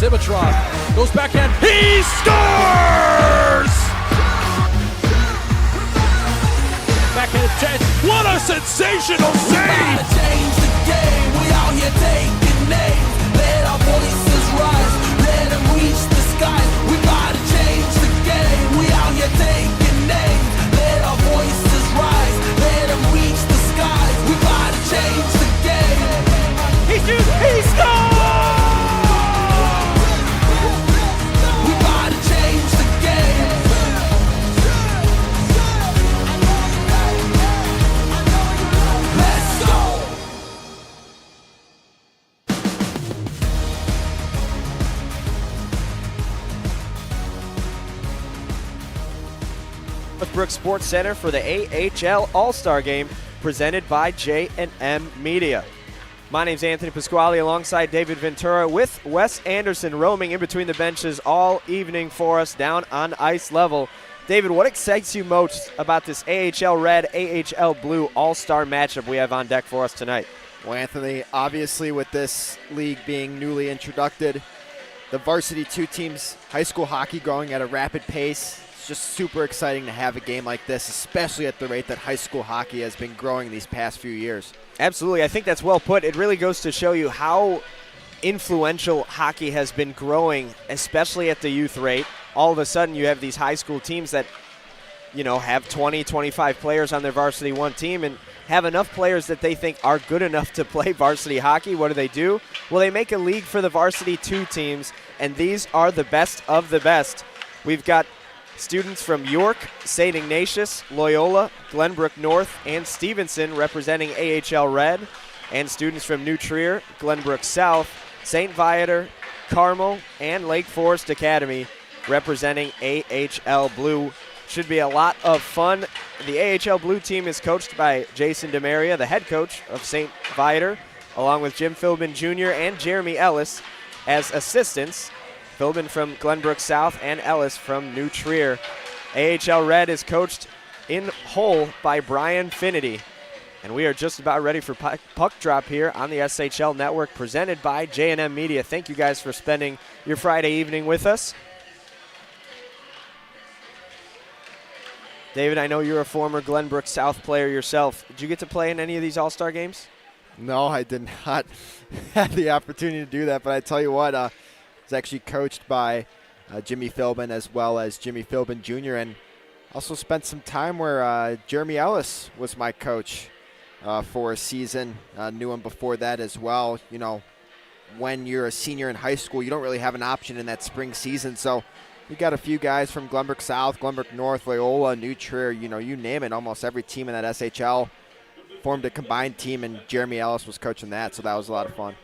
Simitrov goes backhand. He scores! Backhand chance. What a sensational save! We change the game. We out here taking names. Let our voices rise. Let them reach the sky. We gotta change the game. We out here taking names. Let our voices rise. Let them reach the sky. We gotta change the game. He shoots. He scores! We gotta change the game. Let's go. Westbrook Sports Center for the AHL All-Star Game presented by J&M Media. My name's Anthony Pasquale alongside David Ventura with Wes Anderson roaming in between the benches all evening for us down on ice level. David, what excites you most about this AHL Red, AHL Blue All-Star matchup we have on deck for us tonight? Well, Anthony, obviously with this league being newly introduced, the varsity two teams, high school hockey going at a rapid pace. It's just super exciting to have a game like this, especially at the rate that high school hockey has been growing these past few years. Absolutely. I think that's well put. It really goes to show you how influential hockey has been growing, especially at the youth rate. All of a sudden you have these high school teams that, you know, have 20, 25 players on their varsity one team and have enough players that they think are good enough to play varsity hockey. What do? Well, they make a league for the varsity two teams, and these are the best of the best. We've got students from York, St. Ignatius, Loyola, Glenbrook North, and Stevenson representing AHL Red, and students from New Trier, Glenbrook South, St. Viator, Carmel, and Lake Forest Academy representing AHL Blue. Should be a lot of fun. The AHL Blue team is coached by Jason DeMaria, the head coach of St. Viator, along with Jim Philbin Jr. and Jeremy Ellis as assistants. Philbin from Glenbrook South and Ellis from New Trier. AHL Red is coached in whole by Brian Finity. And we are just about ready for puck drop here on the SHL Network presented by J&M Media. Thank you guys for spending your Friday evening with us. David, I know you're a former Glenbrook South player yourself. Did you get to play in any of these All-Star games? No, I did not have the opportunity to do that, but I tell you what, it's actually coached by Jimmy Philbin as well as Jimmy Philbin Jr. and also spent some time where Jeremy Ellis was my coach for a season. Knew him before that as well. You know, when you're a senior in high school, you don't really have an option in that spring season. So we got a few guys from Glenbrook South, Glenbrook North, Loyola, New Trier, you know, you name it. Almost every team in that SHL formed a combined team, and Jeremy Ellis was coaching that, so that was a lot of fun.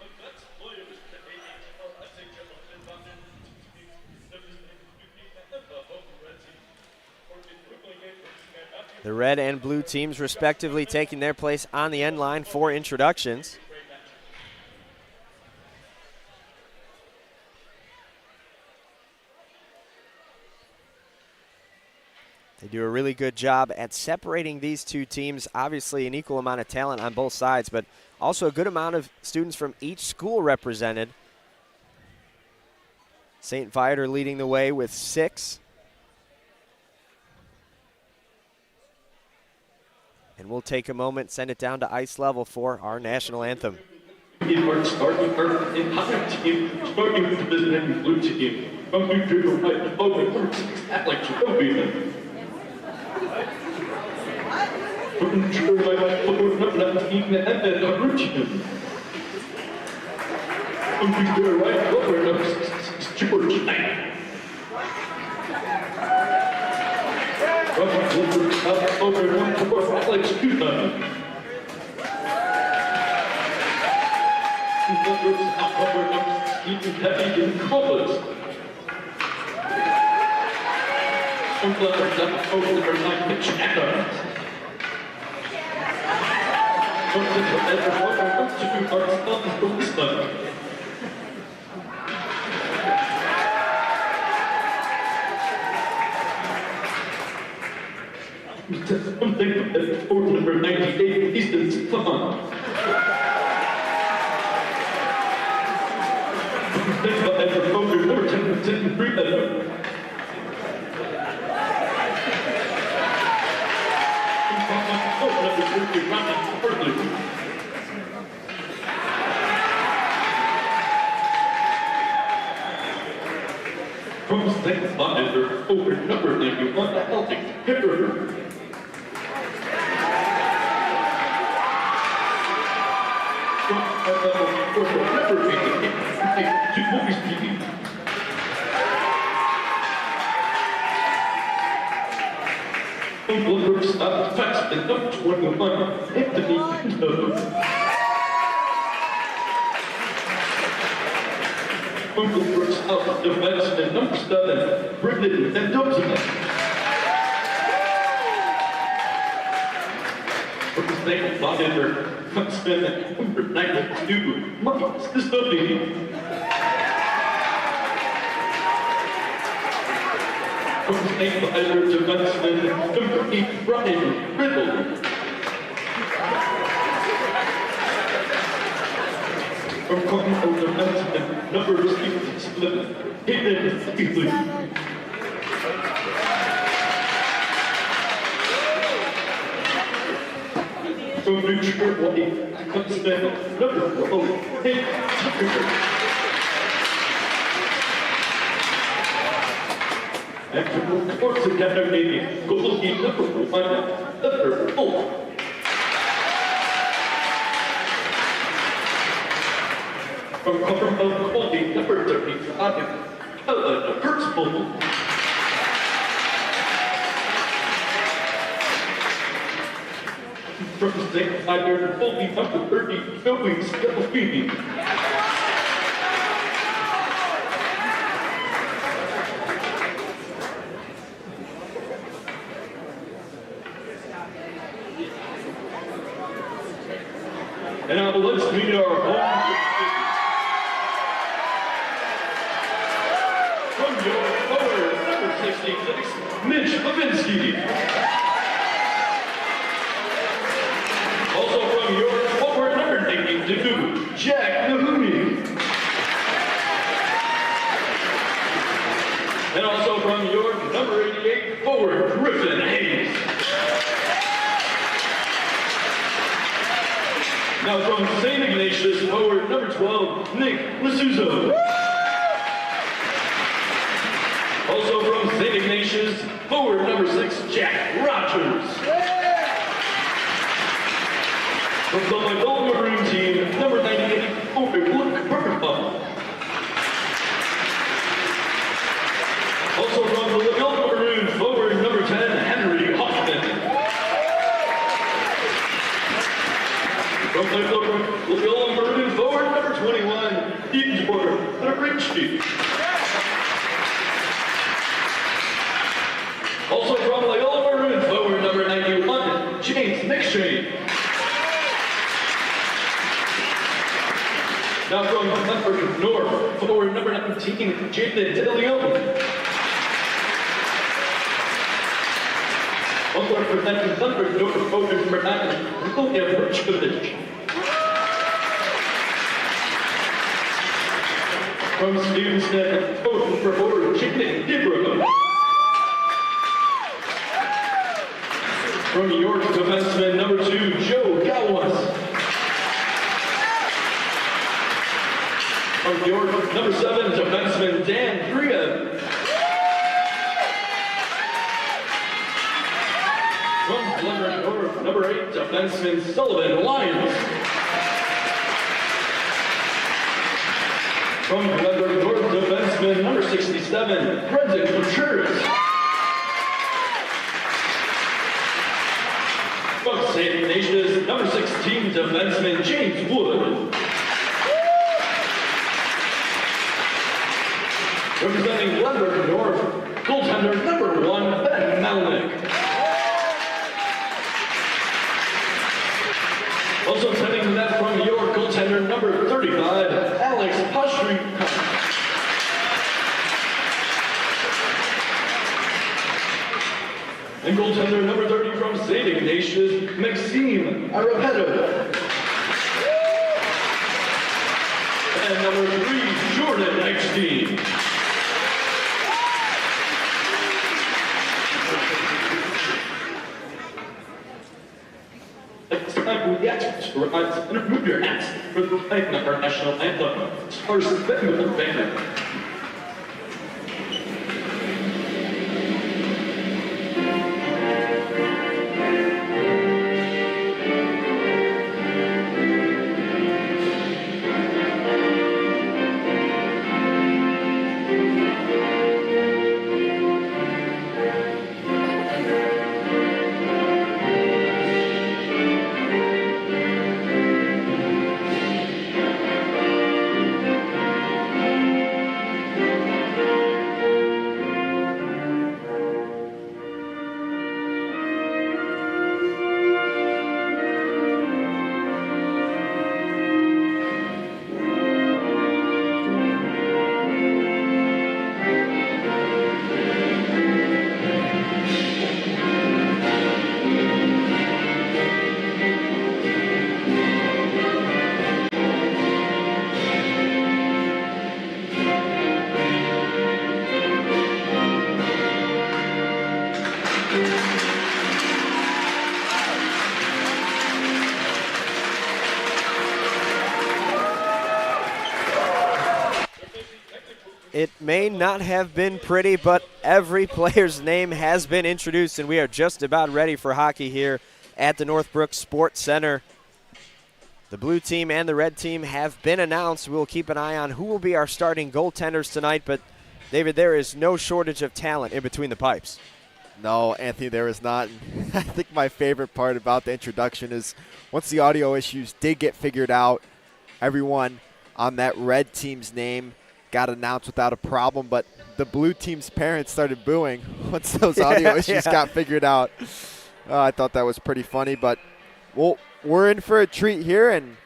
The red and blue teams respectively taking their place on the end line for introductions. They do a really good job at separating these two teams. Obviously an equal amount of talent on both sides, but also a good amount of students from each school represented. St. Viator leading the way with 6. And we'll take a moment, send it down to ice level for our national anthem. Starting in hockey team, starting with the red and blue team. From New Jersey, right, over like Jacoby. From New Jersey, right, over team and then the routine. From New Jersey, right, over George Knight. Over Alex Kuhn. Even heavy in colors. Over like Mitch Adams. Something at court number 98, Easton Stefan. Think about that for representing Freeman. From second monitor over number 91, Celtic Hipper. Uncle Brooks stopped fast and number 21, Anthony Pinto. Uncle Brooks out defenseman number 7, Brendan Mendoza. From the second monitor, defenseman number 92, Mike Sistovini. From the second monitor, defenseman number 8, Brian Riddle. From Continental defenseman number 67, Hayden Healy. From New Jersey, defenseman number 4, Hank Tucker. And from the Sports Academy, goalie number 1, Heather Holt. From Cumberland Quality number 35, Ellen Hertzbold. From the same side, Quality number 30, Joey Scalfini. And now let's meet our home. From York, forward number 66, Mitch Levinsky. Also from York, forward number 92, Jack Nahumi. And also from York, number 88, forward Griffin Hayes. Now from St. Ignatius, forward number 12, Nick Lasuzo. Also from St. Ignatius, forward number 6, Jack Rogers. From the Loyola Maroon team, number 98, forward Luke Burkenbaum. Also from the Loyola Maroon, forward number 10, Henry Hoffman. From the Loyola Maroon, forward number 21, Igor Ritchie. Also from Loyola Maroon, forward number 91, James McShane. Now from Glenford North, forward number 19, Jalen DeLeon. Also representing Glenford North, forward number 9, Luka Vrchkovic. From Stevenson, forward Jalen Dibrow. From York, defenseman number 2, Joe Galwas. From York, number 7, defenseman Dan Drea. From Glenford North, number 8, defenseman Sullivan Lyons. From Glenford North, defenseman number 67, Brendan Contreras. From St. Ignatius, number 16, defenseman James Wood. Representing Glenford North, goaltender number 1, Ben Melnick. Also sending the net from York, goaltender number 35, Alex Pastry. And goaltender number 30 from St. Ignatius, Maxime Arapedo. And number 3, Jordan Eckstein. with the athletes who arrives and remove your hats for the playing of our national anthem. First, with the banner. It may not have been pretty, but every player's name has been introduced, and we are just about ready for hockey here at the Northbrook Sports Center. The blue team and the red team have been announced. We'll keep an eye on who will be our starting goaltenders tonight, but David, there is no shortage of talent in between the pipes. No, Anthony, there is not. I think my favorite part about the introduction is once the audio issues did get figured out, everyone on that red team's name got announced without a problem, but the blue team's parents started booing once those audio issues got figured out. I thought that was pretty funny, but we're in for a treat here, and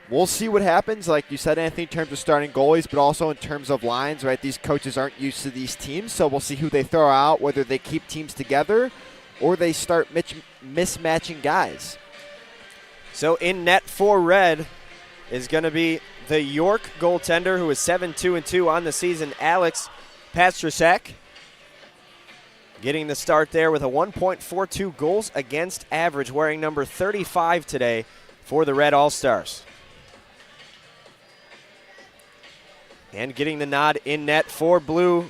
we'll see what happens, like you said, Anthony, in terms of starting goalies, but also in terms of lines, right? These coaches aren't used to these teams, so we'll see who they throw out, whether they keep teams together or they start mismatching guys. So in net for red is going to be the York goaltender, who is 7-2-2 on the season, Alex Pastrusek. Getting the start there with a 1.42 goals against average, wearing number 35 today for the Red All-Stars. And getting the nod in net for blue,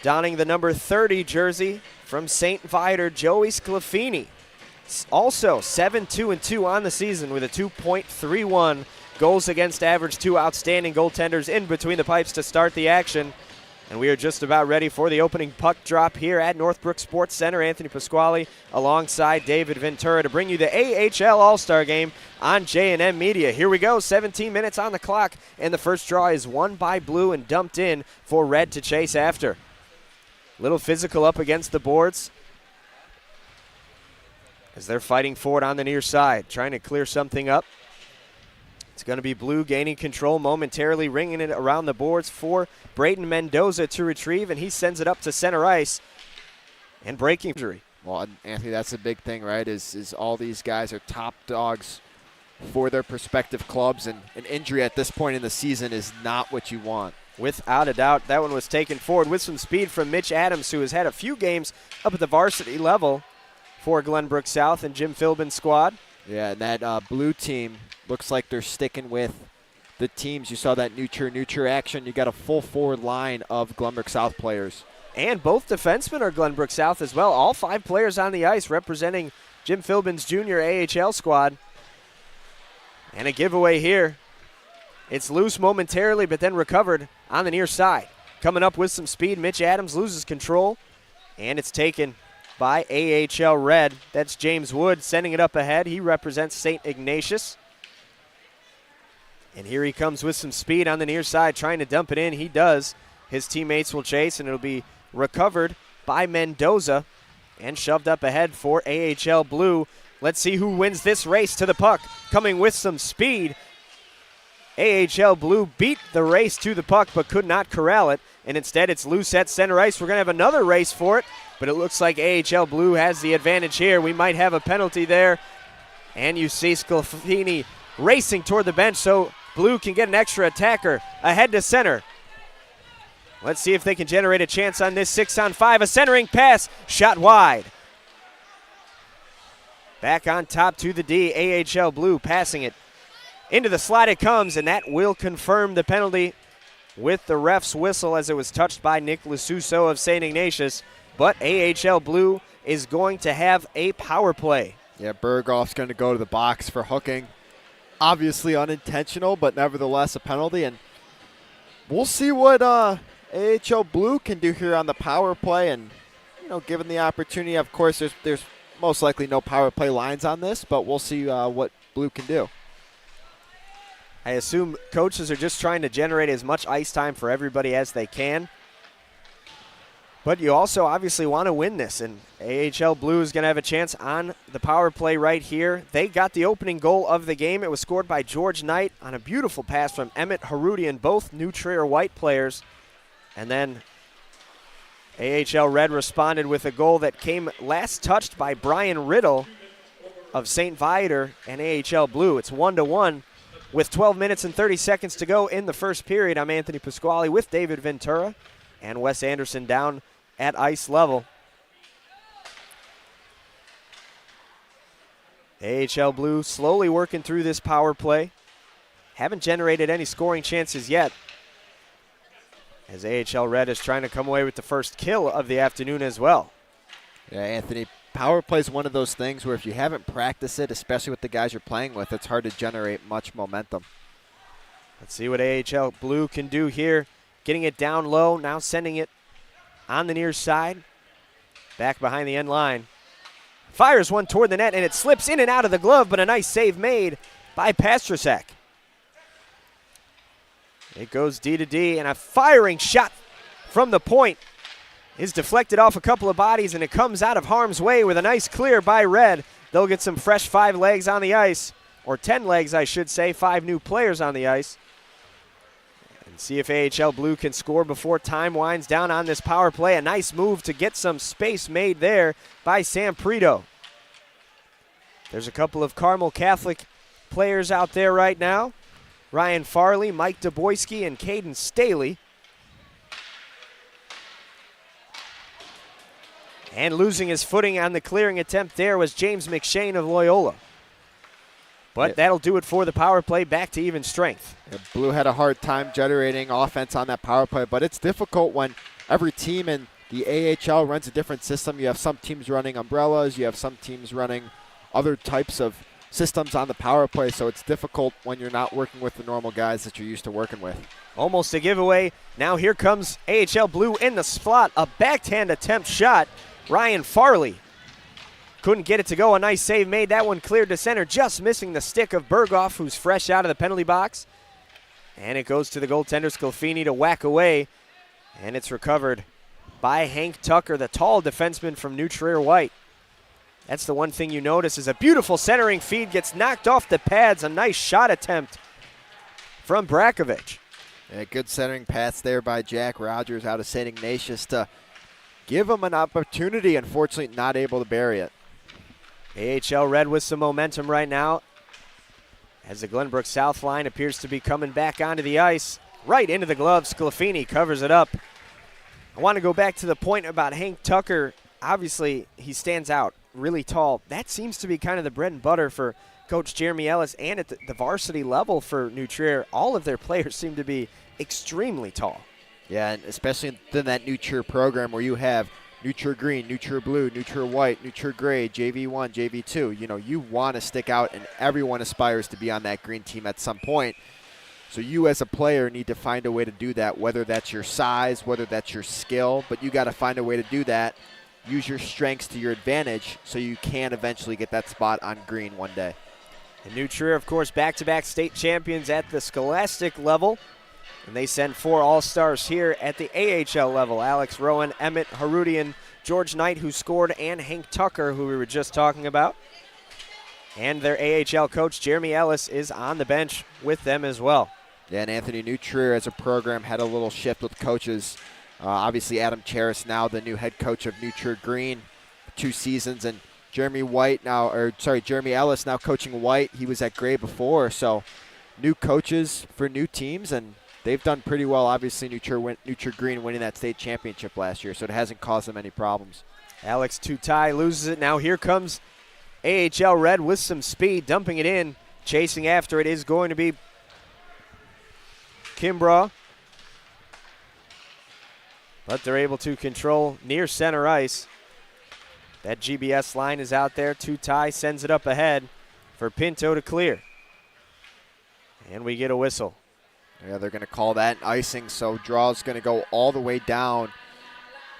donning the number 30 jersey from St. Viator, Joey Sclafini. Also 7-2-2 on the season with a 2.31 goals against average. Two outstanding goaltenders in between the pipes to start the action. And we are just about ready for the opening puck drop here at Northbrook Sports Center. Anthony Pasquale alongside David Ventura to bring you the AHL All-Star Game on J&M Media. Here we go, 17 minutes on the clock, and the first draw is won by blue and dumped in for red to chase after. Little physical up against the boards as they're fighting for it on the near side, trying to clear something up. It's going to be blue gaining control momentarily, ringing it around the boards for Braden Mendoza to retrieve, and he sends it up to center ice and breaking injury. Well, Anthony, that's the big thing, right, is all these guys are top dogs for their respective clubs, and an injury at this point in the season is not what you want. Without a doubt, that one was taken forward with some speed from Mitch Adams, who has had a few games up at the varsity level for Glenbrook South and Jim Philbin's squad. Yeah, and that blue team looks like they're sticking with the teams. You saw that nurture action. You got a full forward line of Glenbrook South players. And both defensemen are Glenbrook South as well. All five players on the ice representing Jim Philbin's junior AHL squad. And a giveaway here. It's loose momentarily, but then recovered on the near side. Coming up with some speed, Mitch Adams loses control, and it's taken by AHL Red. That's James Wood sending it up ahead. He represents St. Ignatius. And here he comes with some speed on the near side, trying to dump it in. He does. His teammates will chase, and it'll be recovered by Mendoza and shoved up ahead for AHL Blue. Let's see who wins this race to the puck. Coming with some speed, AHL Blue beat the race to the puck but could not corral it, and instead it's loose at center ice. We're going to have another race for it, but it looks like AHL Blue has the advantage here. We might have a penalty there, and you see Sclafini racing toward the bench so Blue can get an extra attacker ahead to center. Let's see if they can generate a chance on this 6-on-5. A centering pass, shot wide. Back on top to the D. AHL Blue passing it. Into the slot it comes, and that will confirm the penalty with the ref's whistle as it was touched by Nick Lasuso of St. Ignatius. But AHL Blue is going to have a power play. Yeah, Berghoff's going to go to the box for hooking. Obviously unintentional, but nevertheless a penalty. And we'll see what AHL Blue can do here on the power play. And, given the opportunity, of course, there's most likely no power play lines on this, but we'll see what Blue can do. I assume coaches are just trying to generate as much ice time for everybody as they can. But you also obviously want to win this, and AHL Blue is going to have a chance on the power play right here. They got the opening goal of the game. It was scored by George Knight on a beautiful pass from Emmett Harudian, both New Trier White players. And then AHL Red responded with a goal that came last touched by Brian Riddle of St. Viator and AHL Blue. It's 1-1 with 12 minutes and 30 seconds to go in the first period. I'm Anthony Pasquale with David Ventura and Wes Anderson down at ice level. AHL Blue slowly working through this power play. Haven't generated any scoring chances yet, as AHL Red is trying to come away with the first kill of the afternoon as well. Yeah, Anthony, power play is one of those things where if you haven't practiced it, especially with the guys you're playing with, it's hard to generate much momentum. Let's see what AHL Blue can do here. Getting it down low, now sending it on the near side. Back behind the end line. Fires one toward the net, and it slips in and out of the glove, but a nice save made by Pastrusek. It goes D to D, and a firing shot from the point is deflected off a couple of bodies, and it comes out of harm's way with a nice clear by Red. They'll get some fresh 5 legs on the ice, or 10 legs, I should say, 5 new players on the ice. And see if AHL Blue can score before time winds down on this power play. A nice move to get some space made there by Sam Prito. There's a couple of Carmel Catholic players out there right now. Ryan Farley, Mike Duboyski, and Caden Staley. And losing his footing on the clearing attempt there was James McShane of Loyola. But that'll do it for the power play, back to even strength. Yeah, Blue had a hard time generating offense on that power play, but it's difficult when every team in the AHL runs a different system. You have some teams running umbrellas, you have some teams running other types of systems on the power play, so it's difficult when you're not working with the normal guys that you're used to working with. Almost a giveaway. Now here comes AHL Blue in the slot. A backhand attempt shot. Ryan Farley couldn't get it to go. A nice save made. That one cleared to center, just missing the stick of Berghoff, who's fresh out of the penalty box. And it goes to the goaltender Scalfini to whack away. And it's recovered by Hank Tucker, the tall defenseman from New Trier White. That's the one thing you notice is a beautiful centering feed gets knocked off the pads. A nice shot attempt from Brakovic. Yeah, good centering pass there by Jack Rogers out of St. Ignatius to give him an opportunity. Unfortunately, not able to bury it. AHL Red with some momentum right now as the Glenbrook South line appears to be coming back onto the ice. Right into the glove. Scalfini covers it up. I want to go back to the point about Hank Tucker. Obviously, he stands out really tall. That seems to be kind of the bread and butter for Coach Jeremy Ellis, and at the varsity level for New Trier. All of their players seem to be extremely tall. Yeah, and especially in that New Trier program where you have New Trier Green, New Trier Blue, New Trier White, New Trier Gray, JV1, JV2. You know, you want to stick out, and everyone aspires to be on that green team at some point. So you as a player need to find a way to do that, whether that's your size, whether that's your skill, but you got to find a way to do that. Use your strengths to your advantage so you can eventually get that spot on green one day. And New Trier, of course, back-to-back state champions at the Scholastic level. And they send 4 All-Stars here at the AHL level. Alex Rowan, Emmett Harudian, George Knight, who scored, and Hank Tucker, who we were just talking about. And their AHL coach, Jeremy Ellis, is on the bench with them as well. Yeah, and Anthony, New Trier as a program had a little shift with coaches. Obviously, Adam Charis now the new head coach of New Trier Green, 2 seasons, and Jeremy Ellis now coaching White. He was at Gray before, so new coaches for new teams, and they've done pretty well. Obviously, New Trier Green winning that state championship last year, so it hasn't caused them any problems. Alex Tutai loses it. Now here comes AHL Red with some speed, dumping it in. Chasing after it is going to be Kimbrough. But they're able to control near center ice. That GBS line is out there. Tutai sends it up ahead for Pinto to clear. And we get a whistle. Yeah, they're going to call that icing, so draw's going to go all the way down.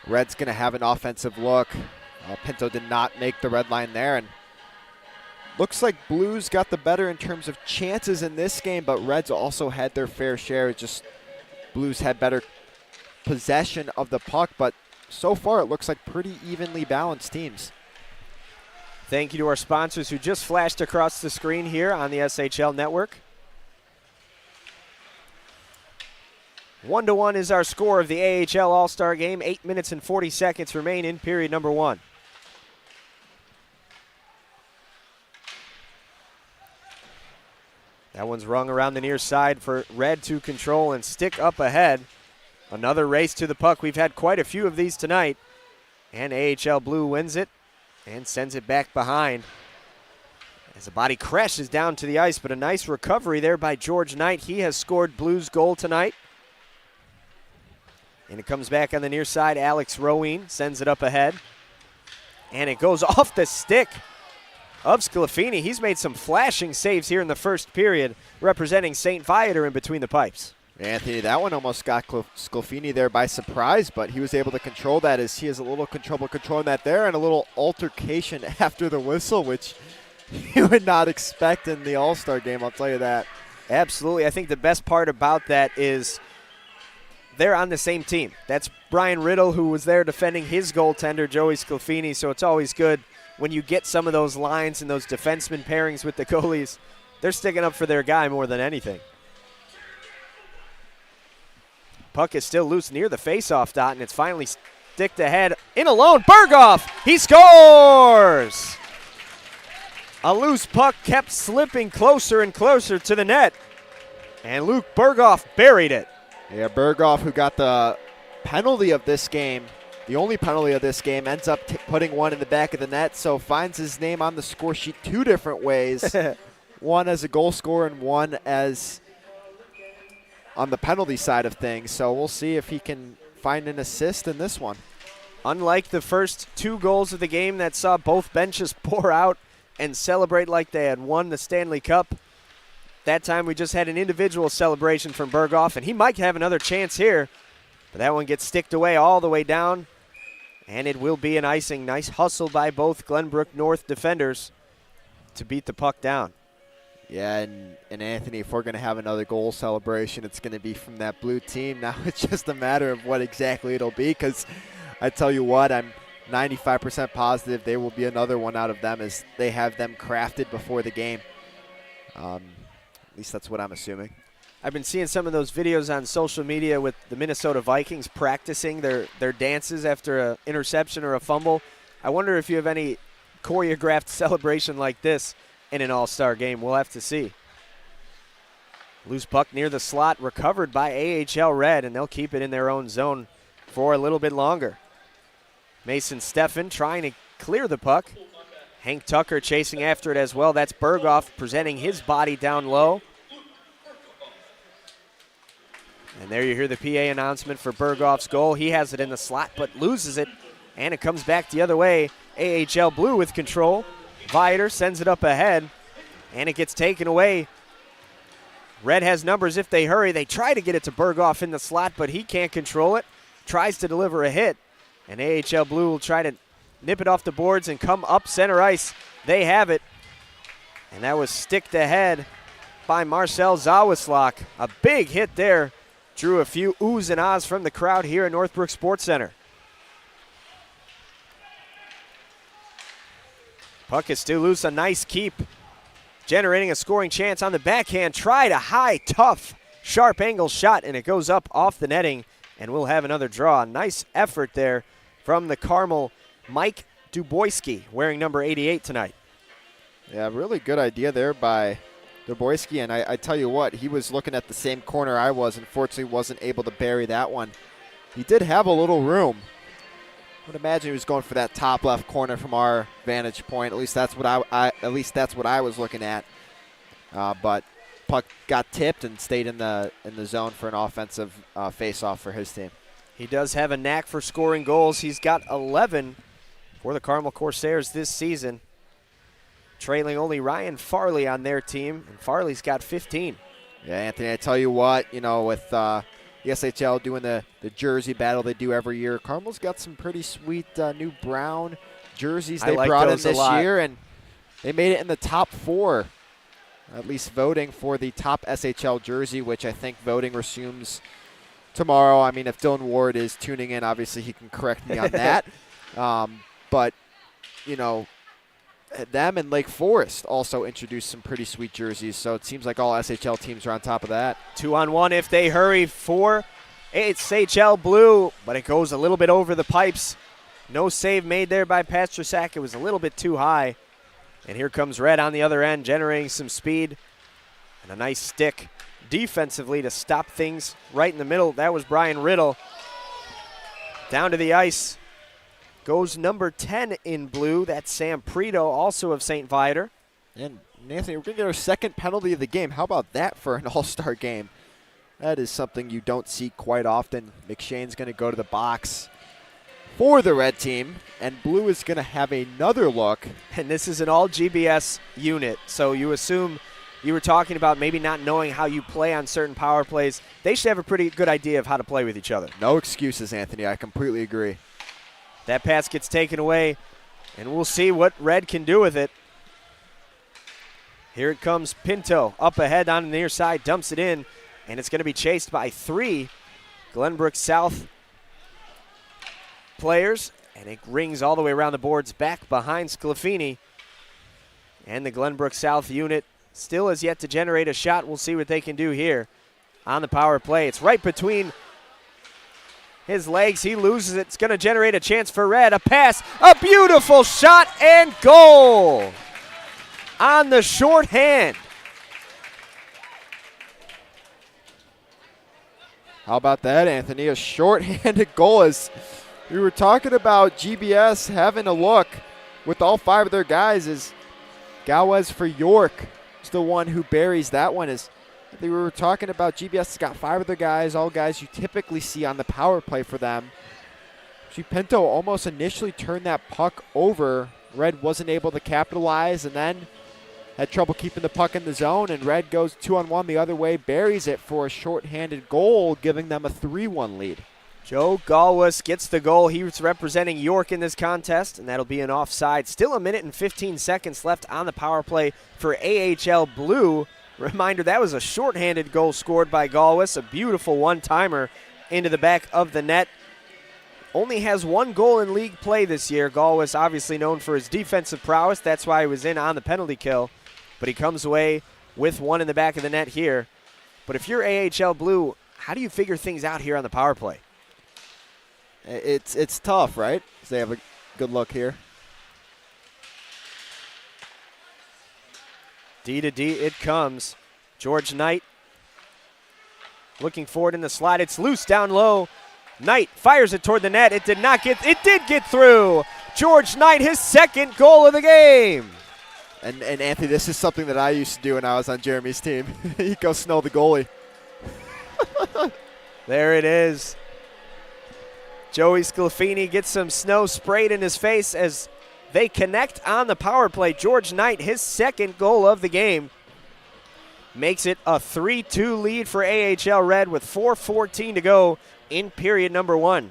Red's going to have an offensive look. Pinto did not make the red line there, and looks like Blues got the better in terms of chances in this game, but Reds also had their fair share. Just Blues had better possession of the puck, but so far it looks like pretty evenly balanced teams. Thank you to our sponsors who just flashed across the screen here on the SHL Network. 1-1 is our score of the AHL All-Star Game. 8 minutes and 40 seconds remain in period number 1. That one's rung around the near side for Red to control and stick up ahead. Another race to the puck. We've had quite a few of these tonight. And AHL Blue wins it and sends it back behind. As the body crashes down to the ice, but a nice recovery there by George Knight. He has scored Blues goal tonight. And it comes back on the near side. Alex Roween sends it up ahead. And it goes off the stick of Sclafini. He's made some flashing saves here in the first period, representing St. Viator in between the pipes. Anthony, that one almost got Sclafini there by surprise, but he was able to control that as he has a little trouble controlling that there, and a little altercation after the whistle, which you would not expect in the All-Star game, I'll tell you that. Absolutely. I think the best part about that is they're on the same team. That's Brian Riddle, who was there defending his goaltender, Joey Sclafini, so it's always good when you get some of those lines and those defenseman pairings with the goalies. They're sticking up for their guy more than anything. Puck is still loose near the faceoff dot, and it's finally sticked ahead in alone. Berghoff, he scores! A loose puck kept slipping closer and closer to the net, and Luke Berghoff buried it. Yeah, Berghoff, who got the penalty of this game, the only penalty of this game, ends up putting one in the back of the net, so finds his name on the score sheet 2 different ways. One as a goal scorer and one as on the penalty side of things. So we'll see if he can find an assist in this one. Unlike the first 2 goals of the game that saw both benches pour out and celebrate like they had won the Stanley Cup, that time we just had an individual celebration from Berghoff, and he might have another chance here. But that one gets sticked away all the way down, and it will be an icing. Nice hustle by both Glenbrook North defenders to beat the puck down. Yeah, and Anthony, if we're going to have another goal celebration, it's going to be from that blue team. Now it's just a matter of what exactly it'll be, because I tell you what, I'm 95% positive there will be another one out of them as they have them crafted before the game. At least that's what I'm assuming. I've been seeing some of those videos on social media with the Minnesota Vikings practicing their dances after an interception or a fumble. I wonder if you have any choreographed celebration like this in an all-star game. We'll have to see. Loose puck near the slot, recovered by AHL Red, and they'll keep it in their own zone for a little bit longer. Mason Steffen trying to clear the puck. Hank Tucker chasing after it as well. That's Berghoff presenting his body down low. And there you hear the PA announcement for Berghoff's goal. He has it in the slot but loses it, and it comes back the other way. AHL Blue with control. Viator sends it up ahead, and it gets taken away. Red has numbers if they hurry. They try to get it to Berghoff in the slot, but he can't control it. Tries to deliver a hit, and AHL Blue will try to nip it off the boards and come up center ice. They have it, and that was sticked ahead by Marcel Zawislak. A big hit there. Drew a few oohs and ahs from the crowd here at Northbrook Sports Center. Puck is still loose, a nice keep. Generating a scoring chance on the backhand. Tried a high, tough, sharp angle shot, and it goes up off the netting, and we'll have another draw. Nice effort there from the Carmel, Mike Duboyski, wearing number 88 tonight. Yeah, really good idea there by Duboyski, and I tell you what, he was looking at the same corner I was. Unfortunately, wasn't able to bury that one. He did have a little room, would imagine he was going for that top left corner from our vantage point. At least that's what I was looking at. But puck got tipped and stayed in the zone for an offensive face-off for his team. He does have a knack for scoring goals. He's got 11 for the Carmel Corsairs this season, trailing only Ryan Farley on their team, and Farley's got 15. Yeah, Anthony, I tell you what, with the SHL doing the jersey battle they do every year, Carmel's got some pretty sweet new brown jerseys they brought in this year, and they made it in the top 4, at least voting for the top SHL jersey, which I think voting resumes tomorrow. I mean, if Dylan Ward is tuning in, obviously he can correct me on that. But, them and Lake Forest also introduced some pretty sweet jerseys, so it seems like all SHL teams are on top of that. 2-on-1 if they hurry for SHL Blue, but it goes a little bit over the pipes. No save made there by Pastersak. It was a little bit too high. And here comes Red on the other end, generating some speed and a nice stick defensively to stop things right in the middle. That was Brian Riddle. Down to the ice goes number 10 in blue. That's Sam Preto, also of St. Viator. And Anthony, we're going to get our second penalty of the game. How about that for an all-star game? That is something you don't see quite often. McShane's going to go to the box for the red team, and blue is going to have another look. And this is an all-GBS unit, so you assume you were talking about maybe not knowing how you play on certain power plays. They should have a pretty good idea of how to play with each other. No excuses, Anthony. I completely agree. That pass gets taken away, and we'll see what Red can do with it. Here it comes Pinto up ahead on the near side, dumps it in, and it's going to be chased by 3 Glenbrook South players, and it rings all the way around the boards back behind Sclafini. And the Glenbrook South unit still has yet to generate a shot. We'll see what they can do here on the power play. It's right between his legs. He loses it. It's going to generate a chance for Red. A pass, a beautiful shot, and goal on the shorthand. How about that, Anthony? A shorthanded goal. As we were talking about GBS having a look with all 5 of their guys, is Galvez for York is the one who buries that one. As we were talking about, GBS has got 5 of their guys, all guys you typically see on the power play for them. Pinto almost initially turned that puck over. Red wasn't able to capitalize, and then had trouble keeping the puck in the zone, and Red goes 2-on-1 the other way, buries it for a shorthanded goal, giving them a 3-1 lead. Joe Galwas gets the goal. He's representing York in this contest, and that'll be an offside. Still 1 minute and 15 seconds left on the power play for AHL Blue. Reminder, that was a shorthanded goal scored by Galwas, a beautiful one-timer into the back of the net. Only has 1 goal in league play this year. Galwas obviously known for his defensive prowess. That's why he was in on the penalty kill. But he comes away with 1 in the back of the net here. But if you're AHL Blue, how do you figure things out here on the power play? It's tough, right? So they have a good look here. D to D it comes. George Knight looking forward in the slide. It's loose down low. Knight fires it toward the net. It did get through. George Knight, his 2nd goal of the game. And Anthony, this is something that I used to do when I was on Jeremy's team. He'd go snow the goalie. There it is. Joey Sclafini gets some snow sprayed in his face as they connect on the power play. George Knight, his 2nd goal of the game, makes it a 3-2 lead for AHL Red with 4:14 to go in period number 1.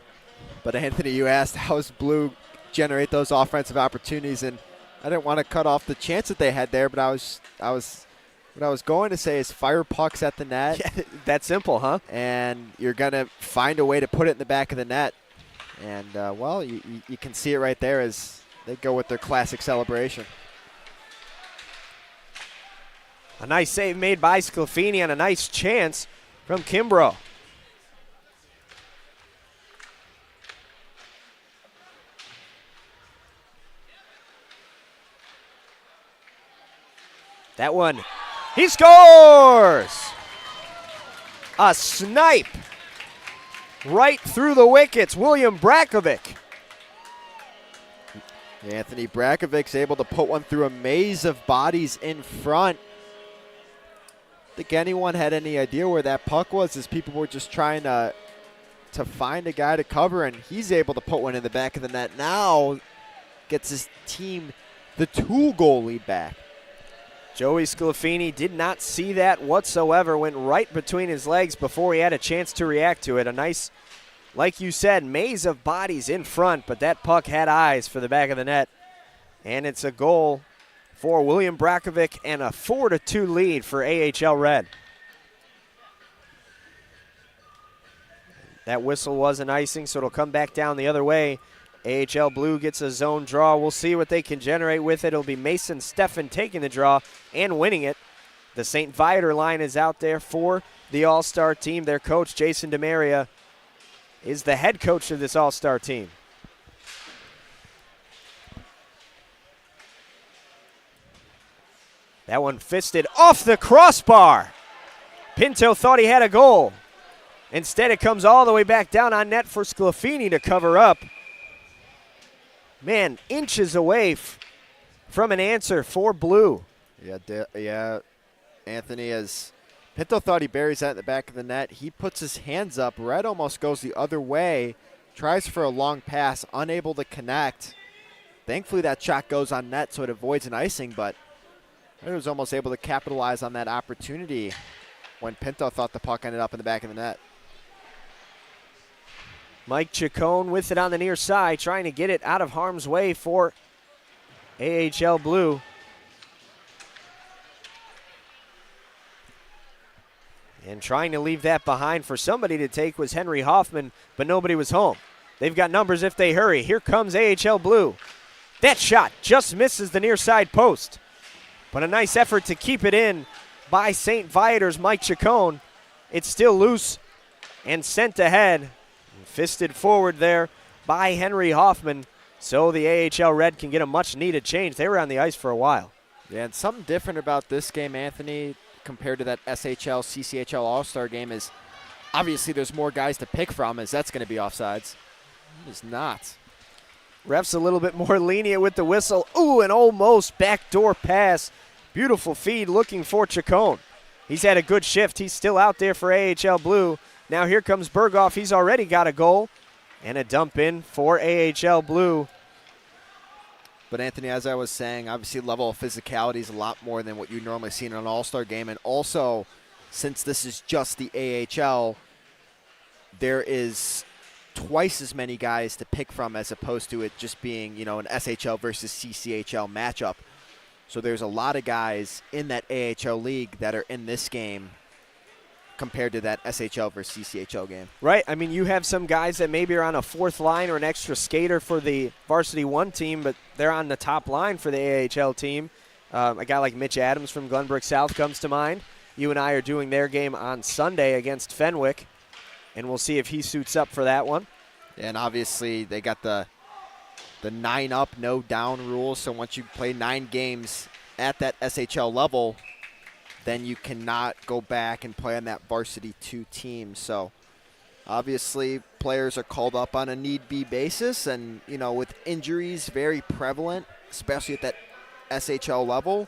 But Anthony, you asked how's Blue generate those offensive opportunities, and I didn't want to cut off the chance that they had there, but what I was going to say is fire pucks at the net. Yeah, that simple, huh? And you're going to find a way to put it in the back of the net. And, well, you can see it right there as they go with their classic celebration. A nice save made by Sclafini and a nice chance from Kimbrough. That one, he scores! A snipe right through the wickets. William Brakovic Anthony Brakovic's able to put one through a maze of bodies in front. Think anyone had any idea where that puck was as people were just trying to find a guy to cover, and he's able to put one in the back of the net. Now gets his team the 2-goal lead back. Joey Sclafini did not see that whatsoever, went right between his legs before he had a chance to react to it. A nice, like you said, maze of bodies in front, but that puck had eyes for the back of the net. And it's a goal for William Brakovic and a 4-2 lead for AHL Red. That whistle was an icing, so it'll come back down the other way. AHL Blue gets a zone draw. We'll see what they can generate with it. It'll be Mason Steffen taking the draw and winning it. The St. Viator line is out there for the All-Star team. Their coach, Jason DeMaria, is the head coach of this All-Star team. That one fisted off the crossbar. Pinto thought he had a goal. Instead, it comes all the way back down on net for Sclafini to cover up. Man, inches away from an answer for Blue. Yeah, Anthony, as Pinto thought he buries that in the back of the net. He puts his hands up. Red almost goes the other way, tries for a long pass, unable to connect. Thankfully, that shot goes on net, so it avoids an icing, but Red was almost able to capitalize on that opportunity when Pinto thought the puck ended up in the back of the net. Mike Chacon with it on the near side, trying to get it out of harm's way for AHL Blue. And trying to leave that behind for somebody to take was Henry Hoffman, but nobody was home. They've got numbers if they hurry. Here comes AHL Blue. That shot just misses the near side post. But a nice effort to keep it in by St. Viator's Mike Chacon. It's still loose and sent ahead. Fisted forward there by Henry Hoffman, so the AHL Red can get a much-needed change. They were on the ice for a while. Yeah, and something different about this game, Anthony, compared to that SHL, CCHL All-Star game is obviously there's more guys to pick from, as that's going to be offsides. It is not. Ref's a little bit more lenient with the whistle. Ooh, an almost backdoor pass. Beautiful feed looking for Chacon. He's had a good shift. He's still out there for AHL Blue. Now here comes Berghoff. He's already got a goal. And a dump in for AHL Blue. But Anthony, as I was saying, obviously level of physicality is a lot more than what you normally see in an All-Star game. And also, since this is just the AHL, there is twice as many guys to pick from as opposed to it just being, you know, an SHL versus CCHL matchup. So there's a lot of guys in that AHL league that are in this game compared to that SHL versus CCHL game. Right. I mean, you have some guys that maybe are on a fourth line or an extra skater for the Varsity 1 team, but they're on the top line for the AHL team. A guy like Mitch Adams from Glenbrook South comes to mind. You and I are doing their game on Sunday against Fenwick, and we'll see if he suits up for that one. And obviously they got the 9-up, no-down rule, so once you play 9 games at that SHL level, then you cannot go back and play on that Varsity 2 team. So obviously players are called up on a need-be basis, and, you know, with injuries very prevalent, especially at that SHL level,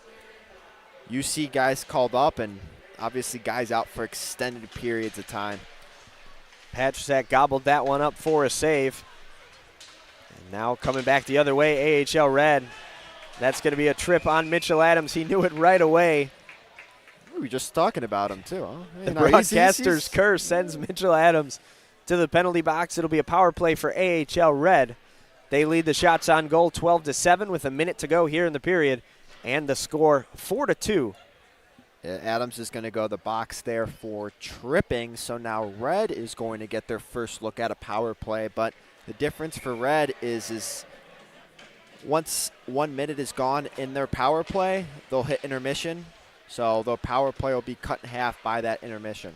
you see guys called up and obviously guys out for extended periods of time. Patrick gobbled that one up for a save. And now coming back the other way, AHL Red. That's going to be a trip on Mitchell Adams. He knew it right away. We were just talking about him, too. Huh? The broadcaster's curse sends Mitchell Adams to the penalty box. It'll be a power play for AHL Red. They lead the shots on goal 12-7 with a minute to go here in the period, and the score 4-2. Yeah, Adams is going to go to the box there for tripping, so now Red is going to get their first look at a power play. But the difference for Red is once 1 minute is gone in their power play, they'll hit intermission. So the power play will be cut in half by that intermission.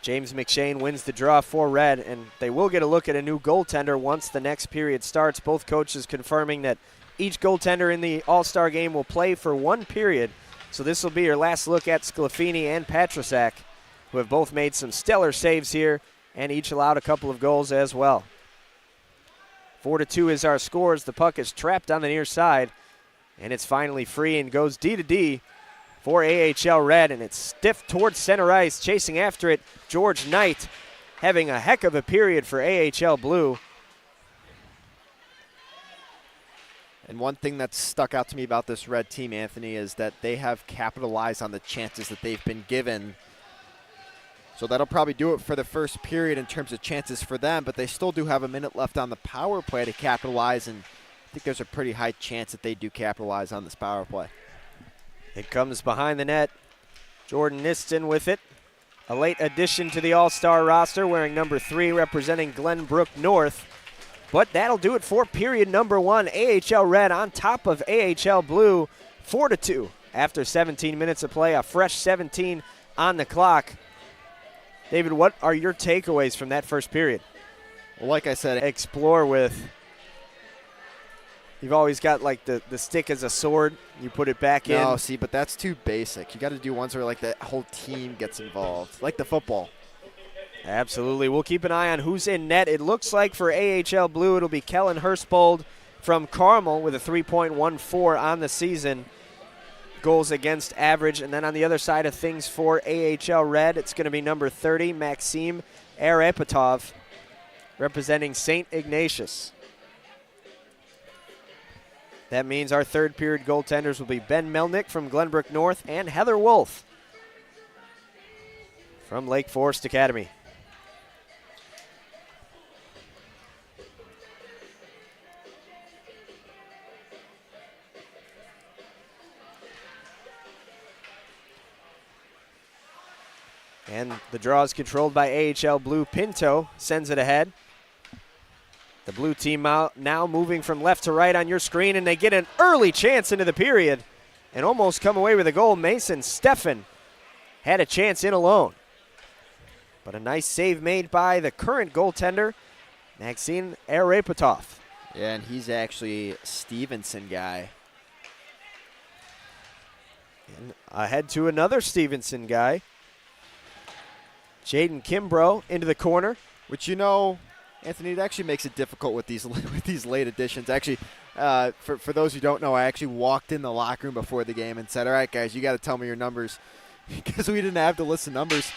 James McShane wins the draw for Red, and they will get a look at a new goaltender once the next period starts. Both coaches confirming that each goaltender in the All-Star game will play for 1 period. So this will be your last look at Sclafini and Patrisak, who have both made some stellar saves here and each allowed a couple of goals as well. 4-2 is our scores. The puck is trapped on the near side, and it's finally free and goes D to D for AHL Red, and it's stiff towards center ice. Chasing after it, George Knight having a heck of a period for AHL Blue. And one thing that's stuck out to me about this Red team, Anthony, is that they have capitalized on the chances that they've been given. So that'll probably do it for the first period in terms of chances for them, but they still do have a minute left on the power play to capitalize, and I think there's a pretty high chance that they do capitalize on this power play. It comes behind the net. Jordan Niston with it. A late addition to the All-Star roster, wearing number 3, representing Glenbrook North. But that'll do it for period number 1. AHL Red on top of AHL Blue, 4-2. After 17 minutes of play, a fresh 17 on the clock. David, what are your takeaways from that first period? Well, like I said, Explore with, you've always got like the stick as a sword. You put it back in. no, see, but that's too basic. You got to do ones where like the whole team gets involved, like the football. Absolutely. We'll keep an eye on who's in net. It looks like for AHL Blue, it'll be Kellen Hurstbold from Carmel with a 3.14 on the season. Goals against average. And then on the other side of things for AHL Red, it's going to be number 30, Maxim Arepatov, representing St. Ignatius. That means our third period goaltenders will be Ben Melnick from Glenbrook North and Heather Wolf from Lake Forest Academy. And the draw is controlled by AHL Blue. Pinto sends it ahead. The blue team now moving from left to right on your screen, and they get an early chance into the period and almost come away with a goal. Mason Steffen had a chance in alone. But a nice save made by the current goaltender, Maxim Arepatov. Yeah, and he's actually a Stevenson guy. And ahead to another Stevenson guy. Jaden Kimbrough into the corner. Which, you know, Anthony, it actually makes it difficult with these late additions. Actually, for those who don't know, I actually walked in the locker room before the game and said, all right, guys, you got to tell me your numbers, because we didn't have the list of numbers.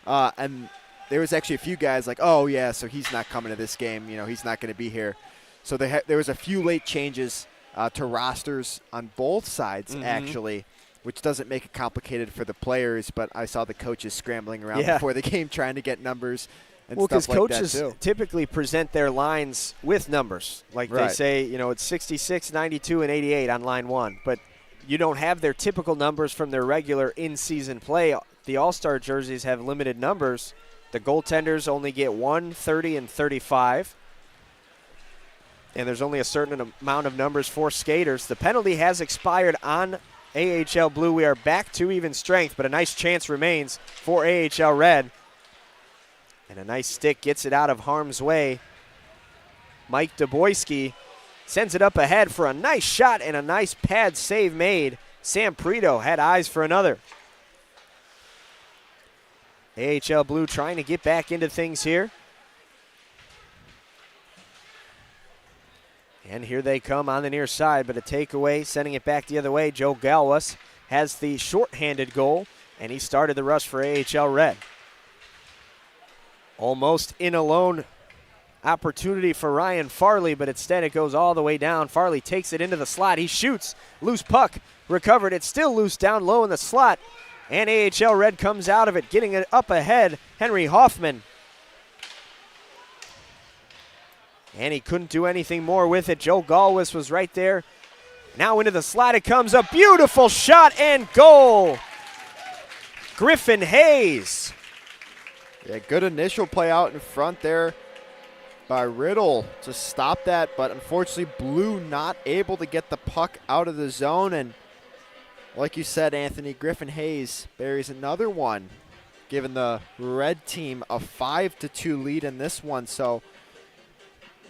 And there was actually a few guys like, oh, yeah, so he's not coming to this game. You know, he's not going to be here. So there was a few late changes to rosters on both sides, actually, which doesn't make it complicated for the players, but I saw the coaches scrambling around before the game trying to get numbers and well, stuff like that, too. because coaches typically present their lines with numbers. Like they say, you know, it's 66, 92, and 88 on line 1. But you don't have their typical numbers from their regular in-season play. The All-Star jerseys have limited numbers. The goaltenders only get 1, 30, and 35. And there's only a certain amount of numbers for skaters. The penalty has expired on AHL Blue. We are back to even strength, but a nice chance remains for AHL Red. And a nice stick gets it out of harm's way. Mike Duboyski sends it up ahead for a nice shot and a nice pad save made. Sam Prito had eyes for another. AHL Blue trying to get back into things here. And here they come on the near side, but a takeaway, sending it back the other way. Joe Galwas has the shorthanded goal, and he started the rush for AHL Red. Almost in alone opportunity for Ryan Farley, but instead it goes all the way down. Farley takes it into the slot. He shoots. Loose puck recovered. It's still loose down low in the slot. And AHL Red comes out of it, getting it up ahead. Henry Hoffman. And he couldn't do anything more with it. Joe Galwas was right there. Now into the slot it comes. A beautiful shot and goal. Griffin Hayes. Yeah, good initial play out in front there by Riddle to stop that, but unfortunately Blue not able to get the puck out of the zone. And like you said, Anthony, Griffin Hayes buries another one, giving the Red team a 5-2 lead in this one. So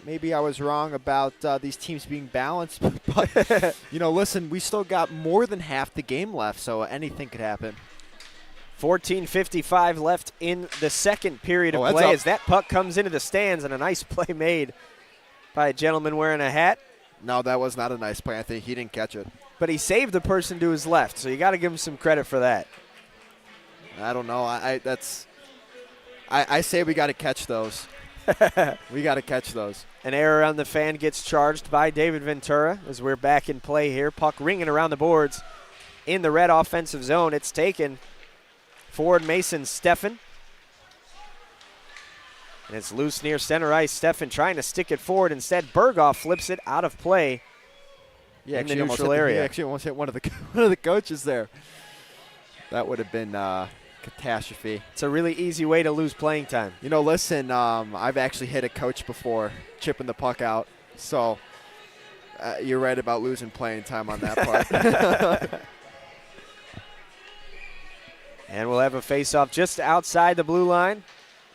maybe I was wrong about these teams being balanced, but you know, listen, we still got more than half the game left, so anything could happen. 14:55 left in the second period of play as that puck comes into the stands, and a nice play made by a gentleman wearing a hat. No, that was not a nice play. I think he didn't catch it. But he saved the person to his left, so you got to give him some credit for that. I don't know. I say we got to catch those. We got to catch those. An error on the fan gets charged by David Ventura as we're back in play here. Puck ringing around the boards in the red offensive zone. It's taken forward Mason Steffen. And it's loose near center ice. Steffen trying to stick it forward. Instead, Berghoff flips it out of play in the neutral area. He actually almost hit one of the coaches there. That would have been catastrophe. It's a really easy way to lose playing time. You know, listen, I've actually hit a coach before, chipping the puck out. So you're right about losing playing time on that part. And we'll have a face-off just outside the blue line.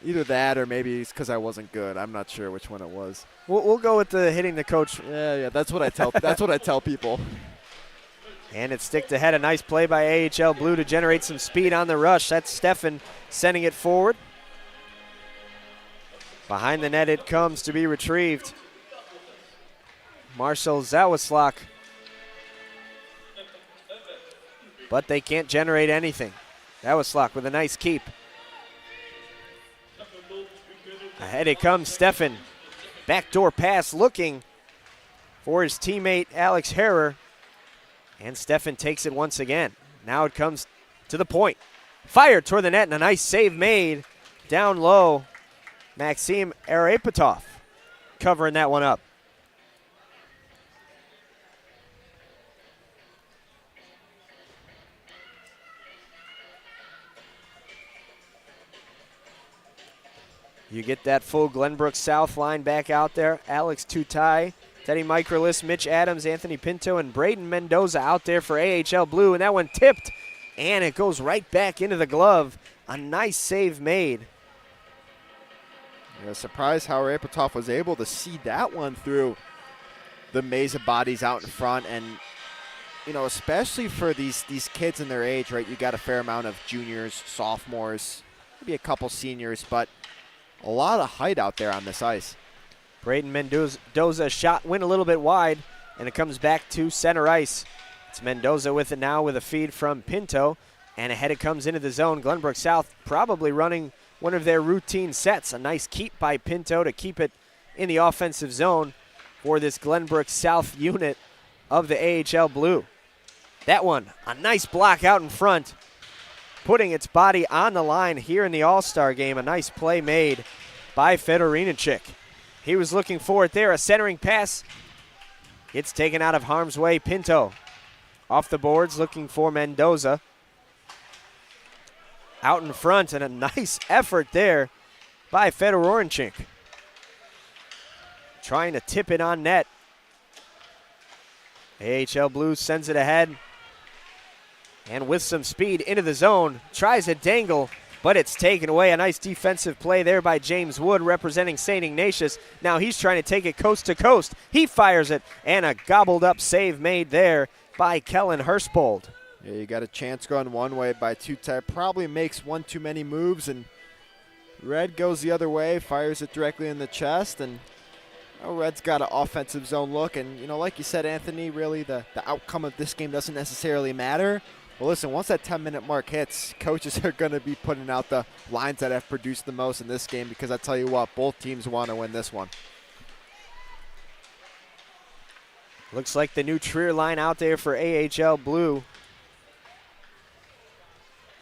Either that or maybe it's because I wasn't good. I'm not sure which one it was. We'll go with the hitting the coach. Yeah, that's what I tell. That's what I tell people. And it's sticked ahead. A nice play by AHL Blue to generate some speed on the rush. That's Steffen sending it forward. Behind the net it comes to be retrieved. Marshall Zawislak. But they can't generate anything. Zawislak with a nice keep. Ahead it comes, Steffen. Backdoor pass looking for his teammate Alex Harrer. And Steffen takes it once again. Now it comes to the point. Fired toward the net and a nice save made down low. Maxim Arapatov covering that one up. You get that full Glenbrook South line back out there. Alex Tutai, Teddy Microlis, Mitch Adams, Anthony Pinto, and Braden Mendoza out there for AHL Blue. And that one tipped, and it goes right back into the glove. A nice save made. Yeah, surprised how Arapatov was able to see that one through the maze of bodies out in front. And, you know, especially for these kids in their age, right, you got a fair amount of juniors, sophomores, maybe a couple seniors, but a lot of height out there on this ice. Braden Mendoza shot went a little bit wide, and it comes back to center ice. It's Mendoza with it now with a feed from Pinto, and ahead it comes into the zone. Glenbrook South probably running one of their routine sets. A nice keep by Pinto to keep it in the offensive zone for this Glenbrook South unit of the AHL Blue. That one, a nice block out in front, putting its body on the line here in the All-Star game. A nice play made by Fedorinichik. He was looking for it there. A centering pass. It's taken out of harm's way. Pinto off the boards looking for Mendoza. Out in front, and a nice effort there by Fedorinichik. Trying to tip it on net. AHL Blue sends it ahead. And with some speed into the zone, tries a dangle, but it's taken away. A nice defensive play there by James Wood representing St. Ignatius. Now he's trying to take it coast to coast. He fires it, and a gobbled up save made there by Kellen Hurstbold. Yeah, you got a chance going one way by Tutai. Probably makes one too many moves, and Red goes the other way, fires it directly in the chest, and Red's got an offensive zone look. And, you know, like you said, Anthony, really the outcome of this game doesn't necessarily matter. Well, listen, once that 10-minute mark hits, coaches are going to be putting out the lines that have produced the most in this game, because I tell you what, both teams want to win this one. Looks like the new Trier line out there for AHL Blue.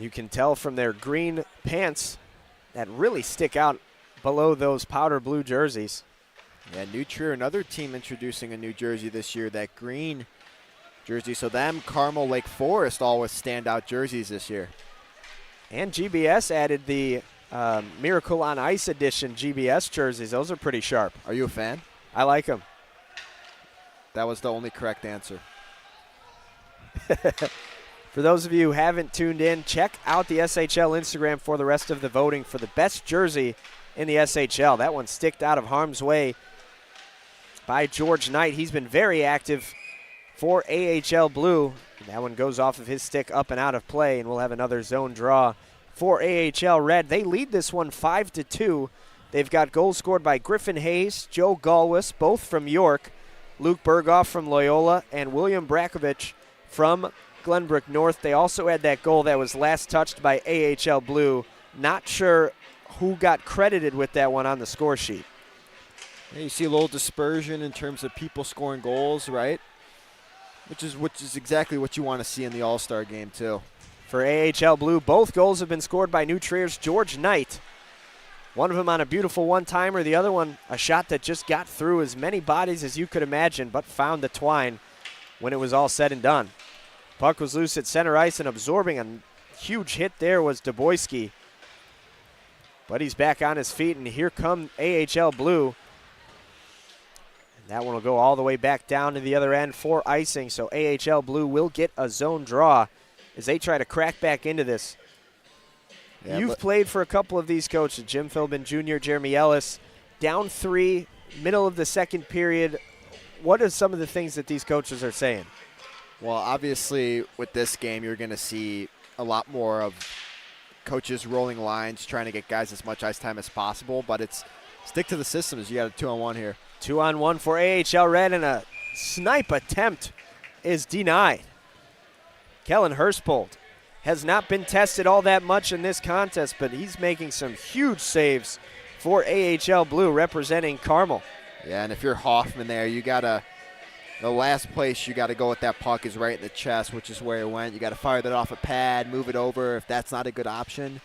You can tell from their green pants that really stick out below those powder blue jerseys. Yeah, New Trier, another team introducing a new jersey this year, that green jersey. So them, Carmel, Lake Forest, all with standout jerseys this year. And GBS added the Miracle on Ice edition GBS jerseys. Those are pretty sharp. Are you a fan? I like them. That was the only correct answer. For those of you who haven't tuned in, check out the SHL Instagram for the rest of the voting for the best jersey in the SHL. That one sticked out of harm's way by George Knight. He's been very active for AHL Blue. That one goes off of his stick up and out of play, and we'll have another zone draw for AHL Red. They lead this one 5-2 They've got goals scored by Griffin Hayes, Joe Galwis, both from York, Luke Berghoff from Loyola, and William Brakovich from Glenbrook North. They also had that goal that was last touched by AHL Blue. Not sure who got credited with that one on the score sheet. Yeah, you see a little dispersion in terms of people scoring goals, right? Which is exactly what you want to see in the All-Star game, too. For AHL Blue, both goals have been scored by New Trier's George Knight. One of them on a beautiful one-timer, the other one a shot that just got through as many bodies as you could imagine, but found the twine when it was all said and done. Puck was loose at center ice, and absorbing a huge hit there was Duboyski. But he's back on his feet, and here come AHL Blue. And that one will go all the way back down to the other end for icing, so AHL Blue will get a zone draw as they try to crack back into this. Yeah, You've played for a couple of these coaches, Jim Philbin Jr., Jeremy Ellis. Down 3, middle of the second period. What are some of the things that these coaches are saying? Well, obviously, with this game, you're going to see a lot more of coaches rolling lines, trying to get guys as much ice time as possible, but it's stick to the systems. You got a 2-on-1 here. 2-on-1 for AHL Red, and a snipe attempt is denied. Kellen Hurstbold has not been tested all that much in this contest, but he's making some huge saves for AHL Blue representing Carmel. Yeah, and if you're Hoffman there, you got to – the last place you got to go with that puck is right in the chest, which is where it went. You got to fire that off a pad, move it over if that's not a good option.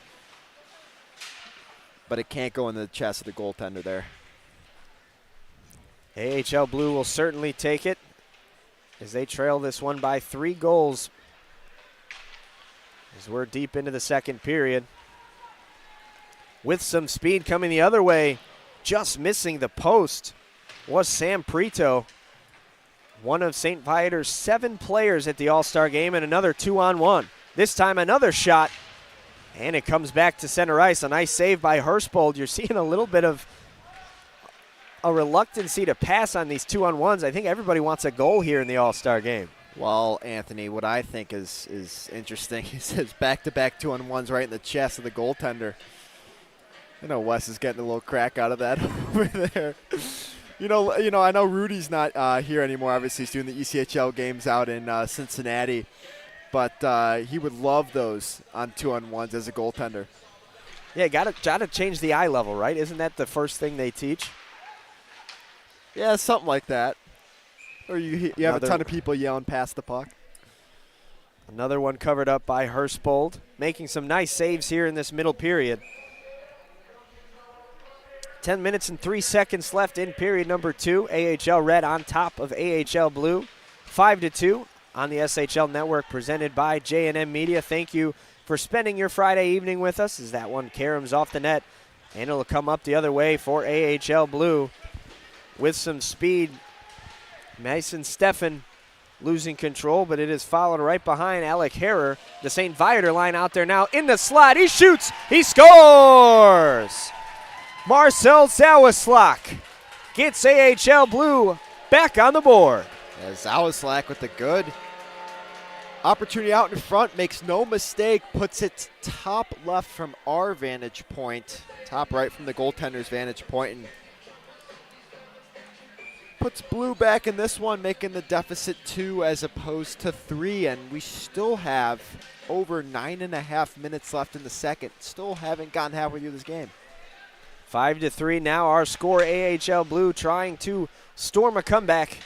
But it can't go in the chest of the goaltender there. AHL Blue will certainly take it as they trail this one by 3 goals as we're deep into the second period. With some speed coming the other way, just missing the post was Sam Prito. One of St. Viator's 7 players at the All-Star game, and another 2-on-1. This time another shot, and it comes back to center ice. A nice save by Hurstbold. You're seeing a little bit of a reluctancy to pass on these 2-on-1s. I think everybody wants a goal here in the All-Star game. Well, Anthony, what I think is interesting is his back-to-back 2-on-1s right in the chest of the goaltender. I know Wes is getting a little crack out of that over there. You know, I know Rudy's not here anymore. Obviously, he's doing the ECHL games out in Cincinnati. But he would love those on 2-on-1s as a goaltender. Yeah, gotta change the eye level, right? Isn't that the first thing they teach? Yeah, something like that. Or you have a ton of people yelling past the puck. Another one covered up by Hurstbold, making some nice saves here in this middle period. 10 minutes and 3 seconds left in period number 2. AHL Red on top of AHL Blue, 5-2 on the SHL Network, presented by J&M Media. Thank you for spending your Friday evening with us as that one caroms off the net, and it'll come up the other way for AHL Blue with some speed. Mason Steffen losing control, but it is followed right behind Alec Harrer. The St. Viator line out there now in the slot. He shoots. He scores. Marcel Zawaslak gets AHL Blue back on the board. As Zawaslak with the good opportunity out in front, makes no mistake, puts it top left from our vantage point, top right from the goaltender's vantage point, and puts Blue back in this one, making the deficit 2 as opposed to 3, and we still have over 9.5 minutes left in the second. Still haven't gotten halfway through this game. 5-3 now our score. AHL Blue trying to storm a comeback,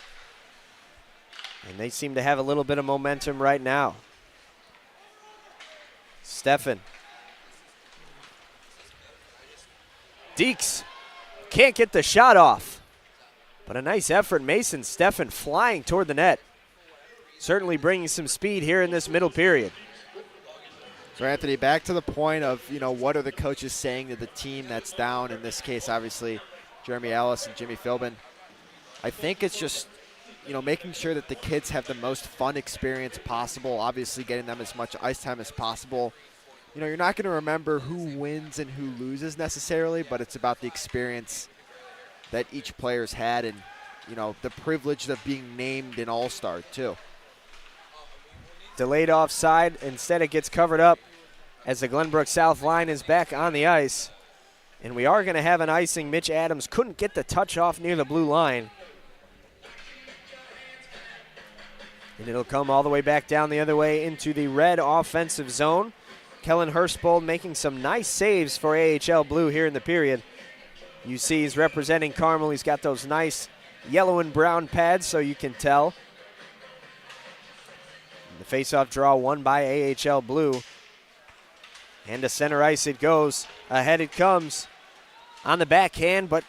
and they seem to have a little bit of momentum right now. Steffen. Deeks can't get the shot off, but a nice effort. Mason Steffen flying toward the net, certainly bringing some speed here in this middle period. So, Anthony, back to the point of, what are the coaches saying to the team that's down? In this case, obviously, Jeremy Ellis and Jimmy Philbin. I think it's just, making sure that the kids have the most fun experience possible, obviously getting them as much ice time as possible. You're not going to remember who wins and who loses necessarily, but it's about the experience that each player's had and, the privilege of being named an all-star, too. Delayed offside. Instead, it gets covered up as the Glenbrook South line is back on the ice. And we are going to have an icing. Mitch Adams couldn't get the touch off near the blue line. And it'll come all the way back down the other way into the red offensive zone. Kellen Hurstbold making some nice saves for AHL Blue here in the period. You see he's representing Carmel. He's got those nice yellow and brown pads so you can tell. The faceoff draw won by AHL Blue. And to center ice it goes. Ahead it comes on the backhand, but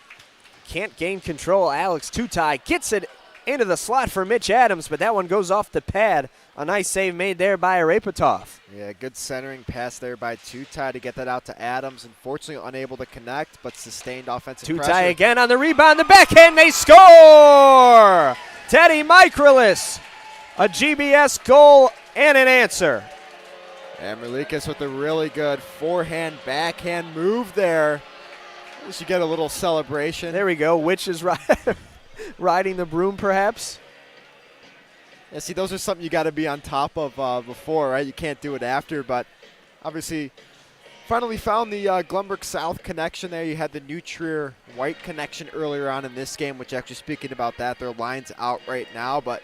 can't gain control. Alex Tutai gets it into the slot for Mitch Adams, but that one goes off the pad. A nice save made there by Arepatov. Yeah, good centering pass there by Tutai to get that out to Adams. Unfortunately unable to connect, but sustained offensive pressure. Tutai again on the rebound, the backhand, they score! Teddy Michaelis, a GBS goal and an answer. And Merlikas with a really good forehand, backhand move there. You should get a little celebration. There we go, Witch is riding the broom perhaps. Yeah, see, those are something you got to be on top of before, right? You can't do it after, but obviously finally found the Glenbrook South connection there. You had the New Trier White connection earlier on in this game, which actually speaking about that, their line's out right now, but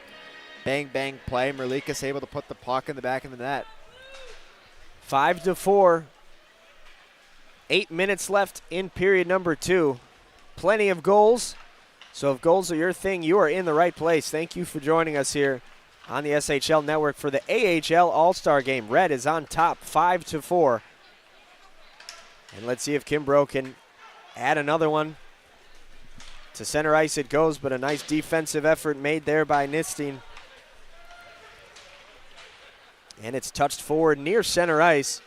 bang, bang play. Merlikas able to put the puck in the back of the net. 5-4. 8 minutes left in period number 2. Plenty of goals. So if goals are your thing, you are in the right place. Thank you for joining us here on the SHL Network for the AHL All-Star Game. Red is on top, 5-4. And let's see if Kimbrough can add another one. To center ice it goes, but a nice defensive effort made there by Nistine. And it's touched forward near center ice.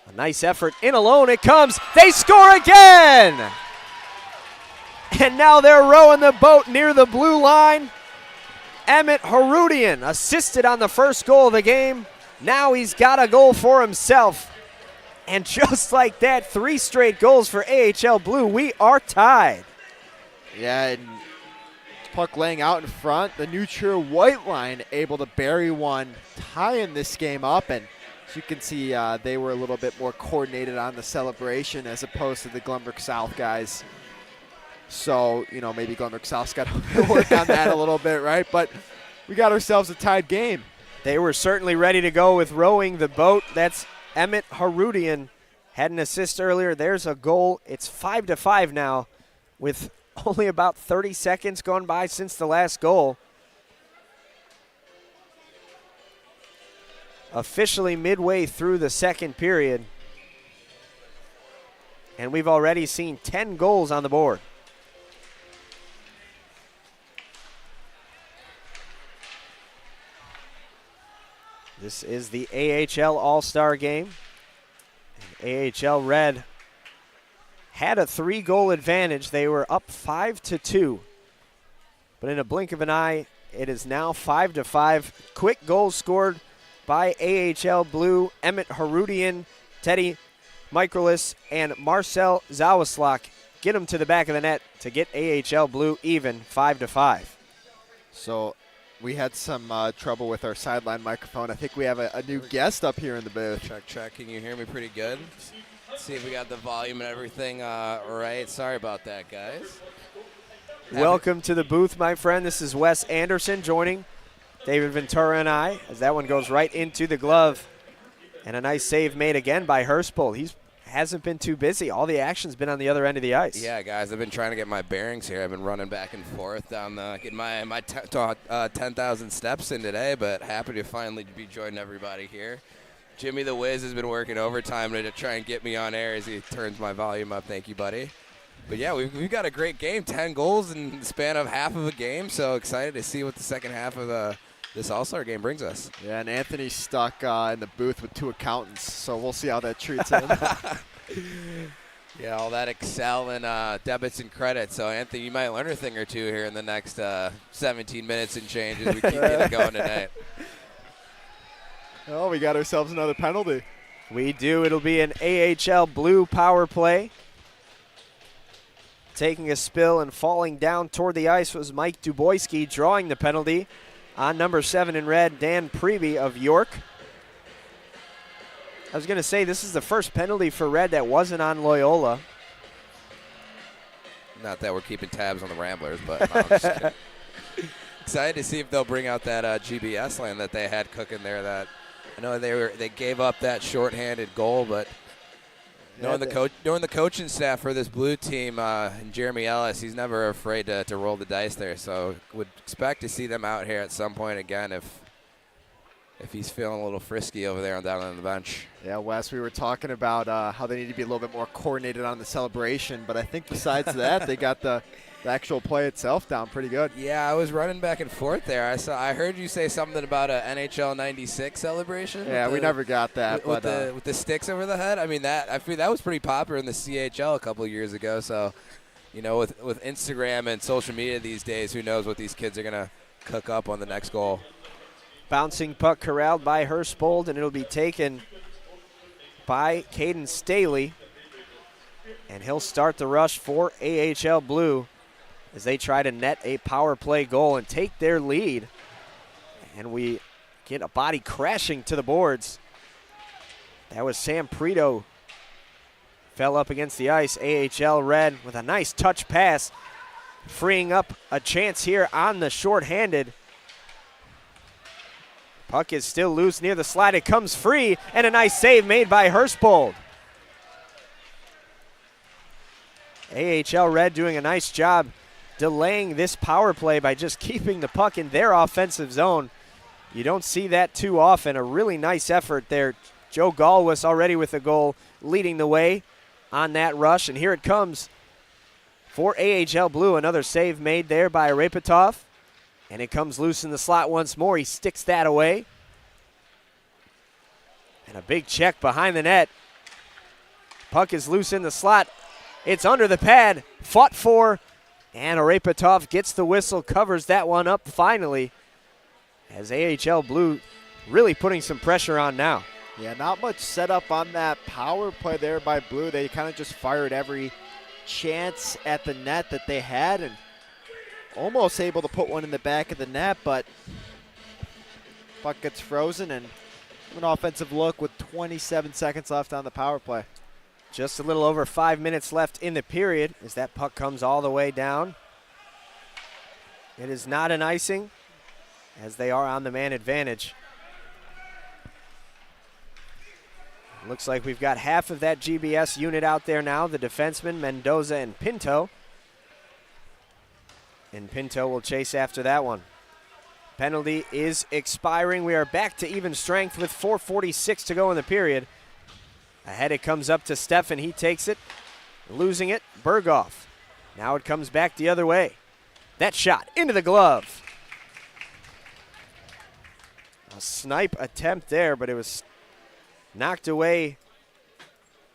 A nice effort in alone, it comes. They score again! And now they're rowing the boat near the blue line. Emmett Harudian assisted on the first goal of the game. Now he's got a goal for himself. And just like that, 3 straight goals for AHL Blue. We are tied. Yeah, and puck laying out in front. The New Trier White line able to bury one, tying this game up. And as you can see, they were a little bit more coordinated on the celebration as opposed to the Glenbrook South guys. So, you know, maybe Glenbrook South's got to work on that a little bit, right? But we got ourselves a tied game. They were certainly ready to go with rowing the boat. That's Emmett Harudian. Had an assist earlier. There's a goal. It's 5-5 now with only about 30 seconds gone by since the last goal. Officially midway through the second period. And we've already seen 10 goals on the board. This is the AHL All-Star Game. And AHL Red had a 3-goal advantage. They were up 5-2. But in a blink of an eye, it is now 5-5. Quick goals scored by AHL Blue. Emmett Harudian, Teddy Michaelis, and Marcel Zawaslak get them to the back of the net to get AHL Blue even 5-5. So we had some trouble with our sideline microphone. I think we have a new guest up here in the booth. Check. Can you hear me pretty good? See if we got the volume and everything right. Sorry about that, guys. Welcome to the booth, my friend. This is Wes Anderson joining David Ventura and I as that one goes right into the glove. And a nice save made again by Hurstbold. He hasn't been too busy. All the action's been on the other end of the ice. Yeah, guys, I've been trying to get my bearings here. I've been running back and forth down getting my 10,000 steps in today, but happy to finally be joining everybody here. Jimmy the Wiz has been working overtime to try and get me on air as he turns my volume up. Thank you, buddy. But, yeah, we've got a great game, 10 goals in the span of half of a game, so excited to see what the second half of this All-Star game brings us. Yeah, and Anthony's stuck in the booth with 2 accountants, so we'll see how that treats him. Yeah, all that Excel and debits and credits. So, Anthony, you might learn a thing or two here in the next 17 minutes and change as we keep getting going tonight. Oh, we got ourselves another penalty. We do. It'll be an AHL Blue power play. Taking a spill and falling down toward the ice was Mike Duboyski, drawing the penalty on number 7 in red, Dan Preby of York. I was going to say, this is the first penalty for Red that wasn't on Loyola. Not that we're keeping tabs on the Ramblers, but no, I'm just kidding. Excited to see if they'll bring out that GBS line that they had cooking there. That I know they gave up that shorthanded goal, but knowing the coaching staff for this blue team, and Jeremy Ellis, he's never afraid to roll the dice there. So would expect to see them out here at some point again if he's feeling a little frisky over there down on the bench. Yeah, Wes, we were talking about how they need to be a little bit more coordinated on the celebration, but I think besides that, they got the actual play itself down pretty good. Yeah, I was running back and forth there. I heard you say something about a NHL '96 celebration. Yeah, we never got that. With the sticks over the head. I mean, I feel that was pretty popular in the CHL a couple of years ago. So, you know, with Instagram and social media these days, who knows what these kids are gonna cook up on the next goal. Bouncing puck corralled by Hurstbold, and it'll be taken by Caden Staley. And he'll start the rush for AHL Blue as they try to net a power play goal and take their lead. And we get a body crashing to the boards. That was Sam Prito. Fell up against the ice. AHL Red with a nice touch pass, freeing up a chance here on the shorthanded. Puck is still loose near the slide. It comes free, and a nice save made by Hurstbold. AHL Red doing a nice job delaying this power play by just keeping the puck in their offensive zone. You don't see that too often. A really nice effort there. Joe Galwas already with a goal leading the way on that rush, and here it comes for AHL Blue. Another save made there by Repetov. And it comes loose in the slot once more. He sticks that away. And a big check behind the net. Puck is loose in the slot. It's under the pad. Fought for. And Repetov gets the whistle, covers that one up finally. As AHL Blue really putting some pressure on now. Yeah, not much setup on that power play there by Blue. They kind of just fired every chance at the net that they had and almost able to put one in the back of the net, but puck gets frozen and an offensive look with 27 seconds left on the power play. Just a little over 5 minutes left in the period as that puck comes all the way down. It is not an icing as they are on the man advantage. Looks like we've got half of that GBS unit out there now, the defensemen Mendoza and Pinto. And Pinto will chase after that one. Penalty is expiring. We are back to even strength with 4:46 to go in the period. Ahead it comes up to Steffen. He takes it, losing it. Berghoff. Now it comes back the other way. That shot into the glove. A snipe attempt there, but it was knocked away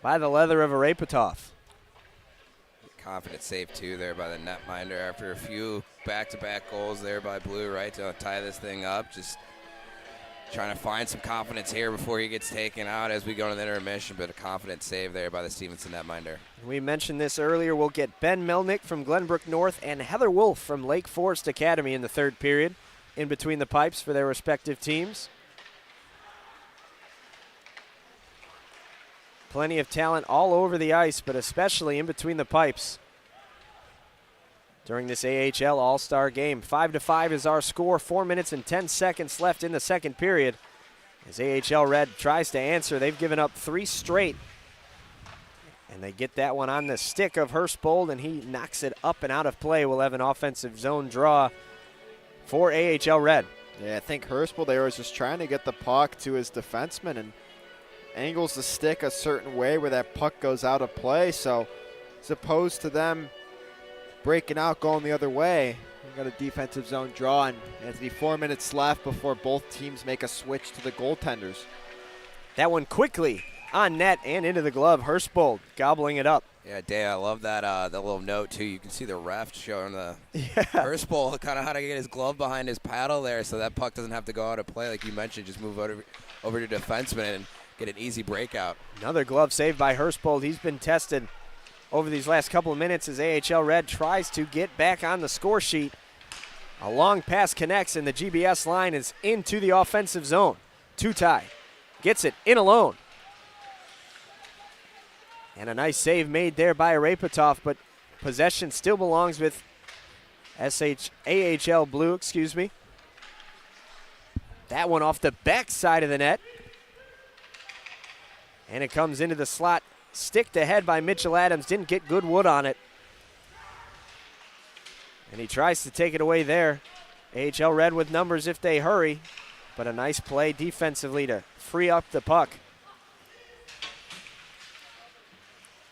by the leather of Repetov. Confident save, too, there by the netminder after a few back-to-back goals there by Blue, right, to tie this thing up. Just trying to find some confidence here before he gets taken out as we go into the intermission, but a confident save there by the Stevenson netminder. We mentioned this earlier. We'll get Ben Melnick from Glenbrook North and Heather Wolf from Lake Forest Academy in the third period in between the pipes for their respective teams. Plenty of talent all over the ice, but especially in between the pipes during this AHL All-Star game. 5-5 is our score. 4 minutes and 10 seconds left in the second period. As AHL Red tries to answer, they've given up 3 straight. And they get that one on the stick of Hurstbold, and he knocks it up and out of play. We'll have an offensive zone draw for AHL Red. Yeah, I think Hurstbold there was just trying to get the puck to his defenseman and angles the stick a certain way where that puck goes out of play. So as opposed to them breaking out, going the other way, we've got a defensive zone draw, and there's 4 minutes left before both teams make a switch to the goaltenders. That one quickly on net and into the glove. Hurstbold gobbling it up. Yeah, Dave, I love that that little note, too. You can see the ref showing the Hurstbold kind of how to get his glove behind his paddle there so that puck doesn't have to go out of play. Like you mentioned, just move over to defenseman and get an easy breakout. Another glove save by Hurstbold. He's been tested over these last couple of minutes as AHL Red tries to get back on the score sheet. A long pass connects, and the GBS line is into the offensive zone. Tutai gets it in alone. And a nice save made there by Arapatov, but possession still belongs with AHL Blue, excuse me. That one off the back side of the net. And it comes into the slot. Sticked ahead by Mitchell Adams. Didn't get good wood on it. And he tries to take it away there. AHL Red with numbers if they hurry. But a nice play defensively to free up the puck.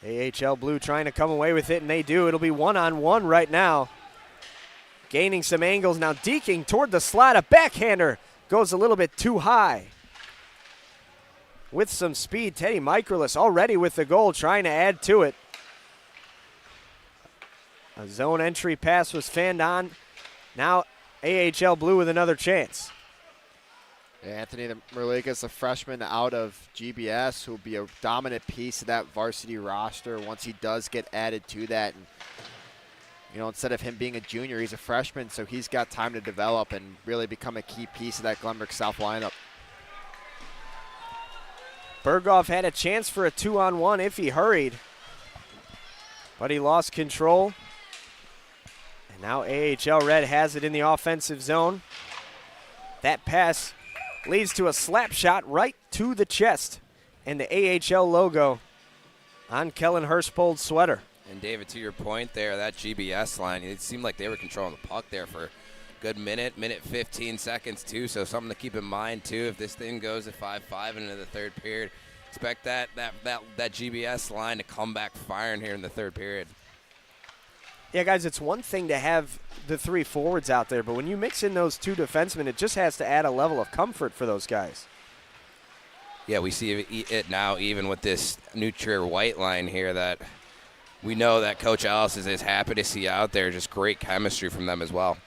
AHL Blue trying to come away with it, and they do. It'll be one-on-one right now. Gaining some angles now. Deking toward the slot. A backhander goes a little bit too high. With some speed, Teddy Michaelis already with the goal, trying to add to it. A zone entry pass was fanned on. Now AHL Blue with another chance. Anthony Merlikas, a freshman out of GBS, who will be a dominant piece of that varsity roster once he does get added to that. And, you know, instead of him being a junior, he's a freshman, so he's got time to develop and really become a key piece of that Glenbrook South lineup. Berghoff had a chance for a 2-on-1 if he hurried, but he lost control. And now AHL Red has it in the offensive zone. That pass leads to a slap shot right to the chest and the AHL logo on Kellen Hurstbold's sweater. And David, to your point there, that GBS line, it seemed like they were controlling the puck there for a good minute 15 seconds too. So something to keep in mind too. If this thing goes at 5-5 into the third period, expect that GBS line to come back firing here in the third period. Yeah, guys, it's one thing to have the three forwards out there, but when you mix in those two defensemen, it just has to add a level of comfort for those guys. Yeah, we see it now even with this Nutrier White line here that we know that Coach Ellis is happy to see out there. Just great chemistry from them as well.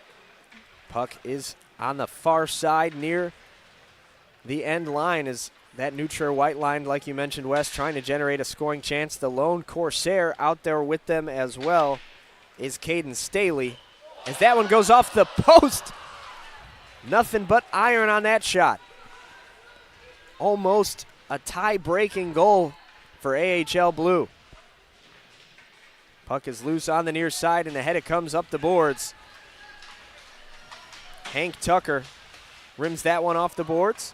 Puck is on the far side near the end line as that Nutrier White line, like you mentioned, Wes, trying to generate a scoring chance. The lone Corsair out there with them as well is Caden Staley. As that one goes off the post. Nothing but iron on that shot. Almost a tie-breaking goal for AHL Blue. Puck is loose on the near side, and ahead it comes up the boards. Hank Tucker rims that one off the boards,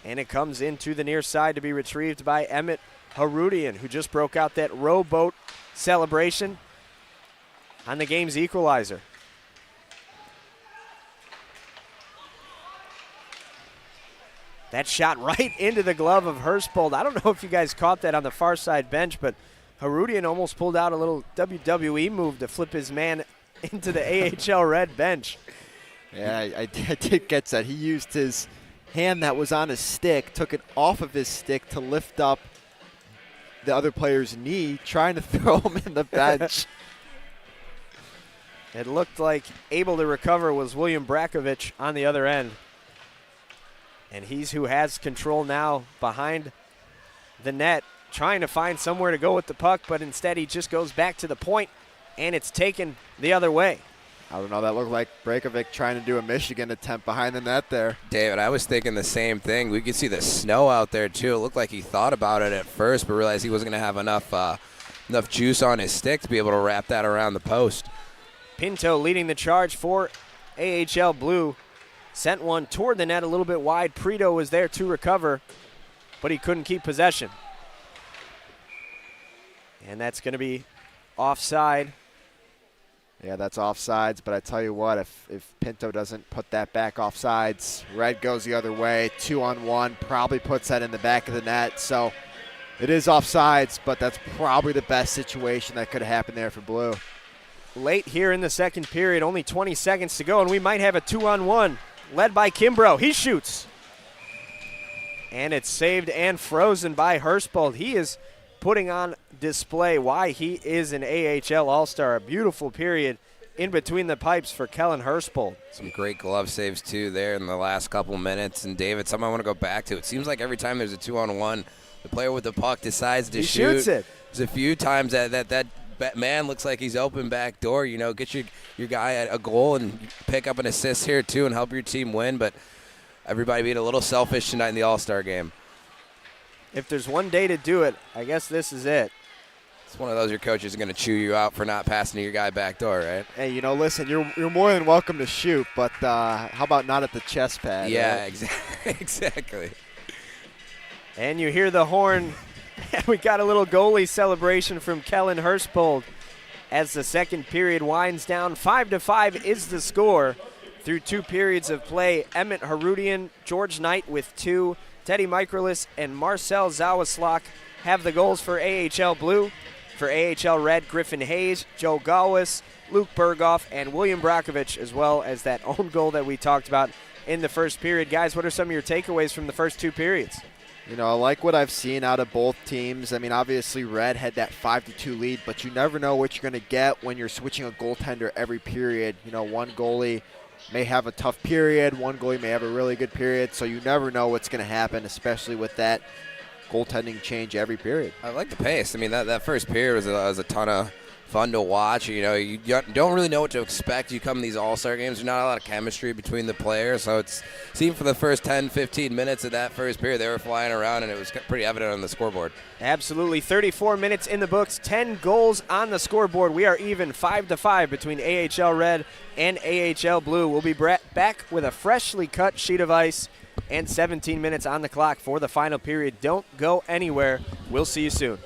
and it comes into the near side to be retrieved by Emmett Harudian, who just broke out that rowboat celebration on the game's equalizer. That shot right into the glove of Hurstbold. I don't know if you guys caught that on the far side bench, but Harudian almost pulled out a little WWE move to flip his man into the AHL Red bench. Yeah, I did catch that. He used his hand that was on his stick, took it off of his stick to lift up the other player's knee, trying to throw him in the bench. It looked like able to recover was William Brakovich on the other end. And he's who has control now behind the net, trying to find somewhere to go with the puck, but instead he just goes back to the point, and it's taken the other way. I don't know, that looked like Brakovic trying to do a Michigan attempt behind the net there. David, I was thinking the same thing. We could see the snow out there, too. It looked like he thought about it at first, but realized he wasn't going to have enough juice on his stick to be able to wrap that around the post. Pinto leading the charge for AHL Blue. Sent one toward the net a little bit wide. Preto was there to recover, but he couldn't keep possession. And that's going to be offside. Yeah, that's offsides, but I tell you what, if Pinto doesn't put that back offsides, Red goes the other way, 2-on-1, probably puts that in the back of the net. So it is offsides, but that's probably the best situation that could have happened there for Blue. Late here in the second period, only 20 seconds to go, and we might have a 2-on-1. Led by Kimbrough. He shoots. And it's saved and frozen by Hurstbold. He is putting on display why he is an AHL All-Star. A beautiful period in between the pipes for Kellen Hurstbold. Some great glove saves, too, there in the last couple minutes. And, David, something I want to go back to. It seems like every time there's a 2-on-1, the player with the puck decides to shoot. He shoots it. There's a few times that man looks like he's open back door. You know, get your guy at a goal and pick up an assist here, too, and help your team win. But everybody being a little selfish tonight in the All-Star game. If there's one day to do it, I guess this is it. It's one of those your coach is going to chew you out for not passing to your guy back door, right? Hey, listen, you're more than welcome to shoot, but how about not at the chest pad? Yeah, right? exactly. And you hear the horn. We got a little goalie celebration from Kellen Hurstbold as the second period winds down. 5-5 is the score through 2 periods of play. Emmett Harudian, George Knight with 2, Teddy Microlis and Marcel Zawaslak have the goals for AHL Blue. For AHL Red, Griffin Hayes, Joe Galwis, Luke Berghoff, and William Brakovich, as well as that own goal that we talked about in the first period. Guys, what are some of your takeaways from the first 2 periods? I like what I've seen out of both teams. I mean, obviously Red had that 5-2 lead, but you never know what you're going to get when you're switching a goaltender every period. One goalie may have a tough period, one goalie may have a really good period, so you never know what's going to happen, especially with that goaltending change every period. I like the pace. I mean, that first period was a ton of fun to watch. You don't really know what to expect. You come to these all-star games, there's not a lot of chemistry between the players, so it seemed for the first 10, 15 minutes of that first period, they were flying around, and it was pretty evident on the scoreboard. Absolutely. 34 minutes in the books, 10 goals on the scoreboard. We are even 5-5 between AHL Red and AHL Blue. We'll be back with a freshly cut sheet of ice and 17 minutes on the clock for the final period. Don't go anywhere. We'll see you soon.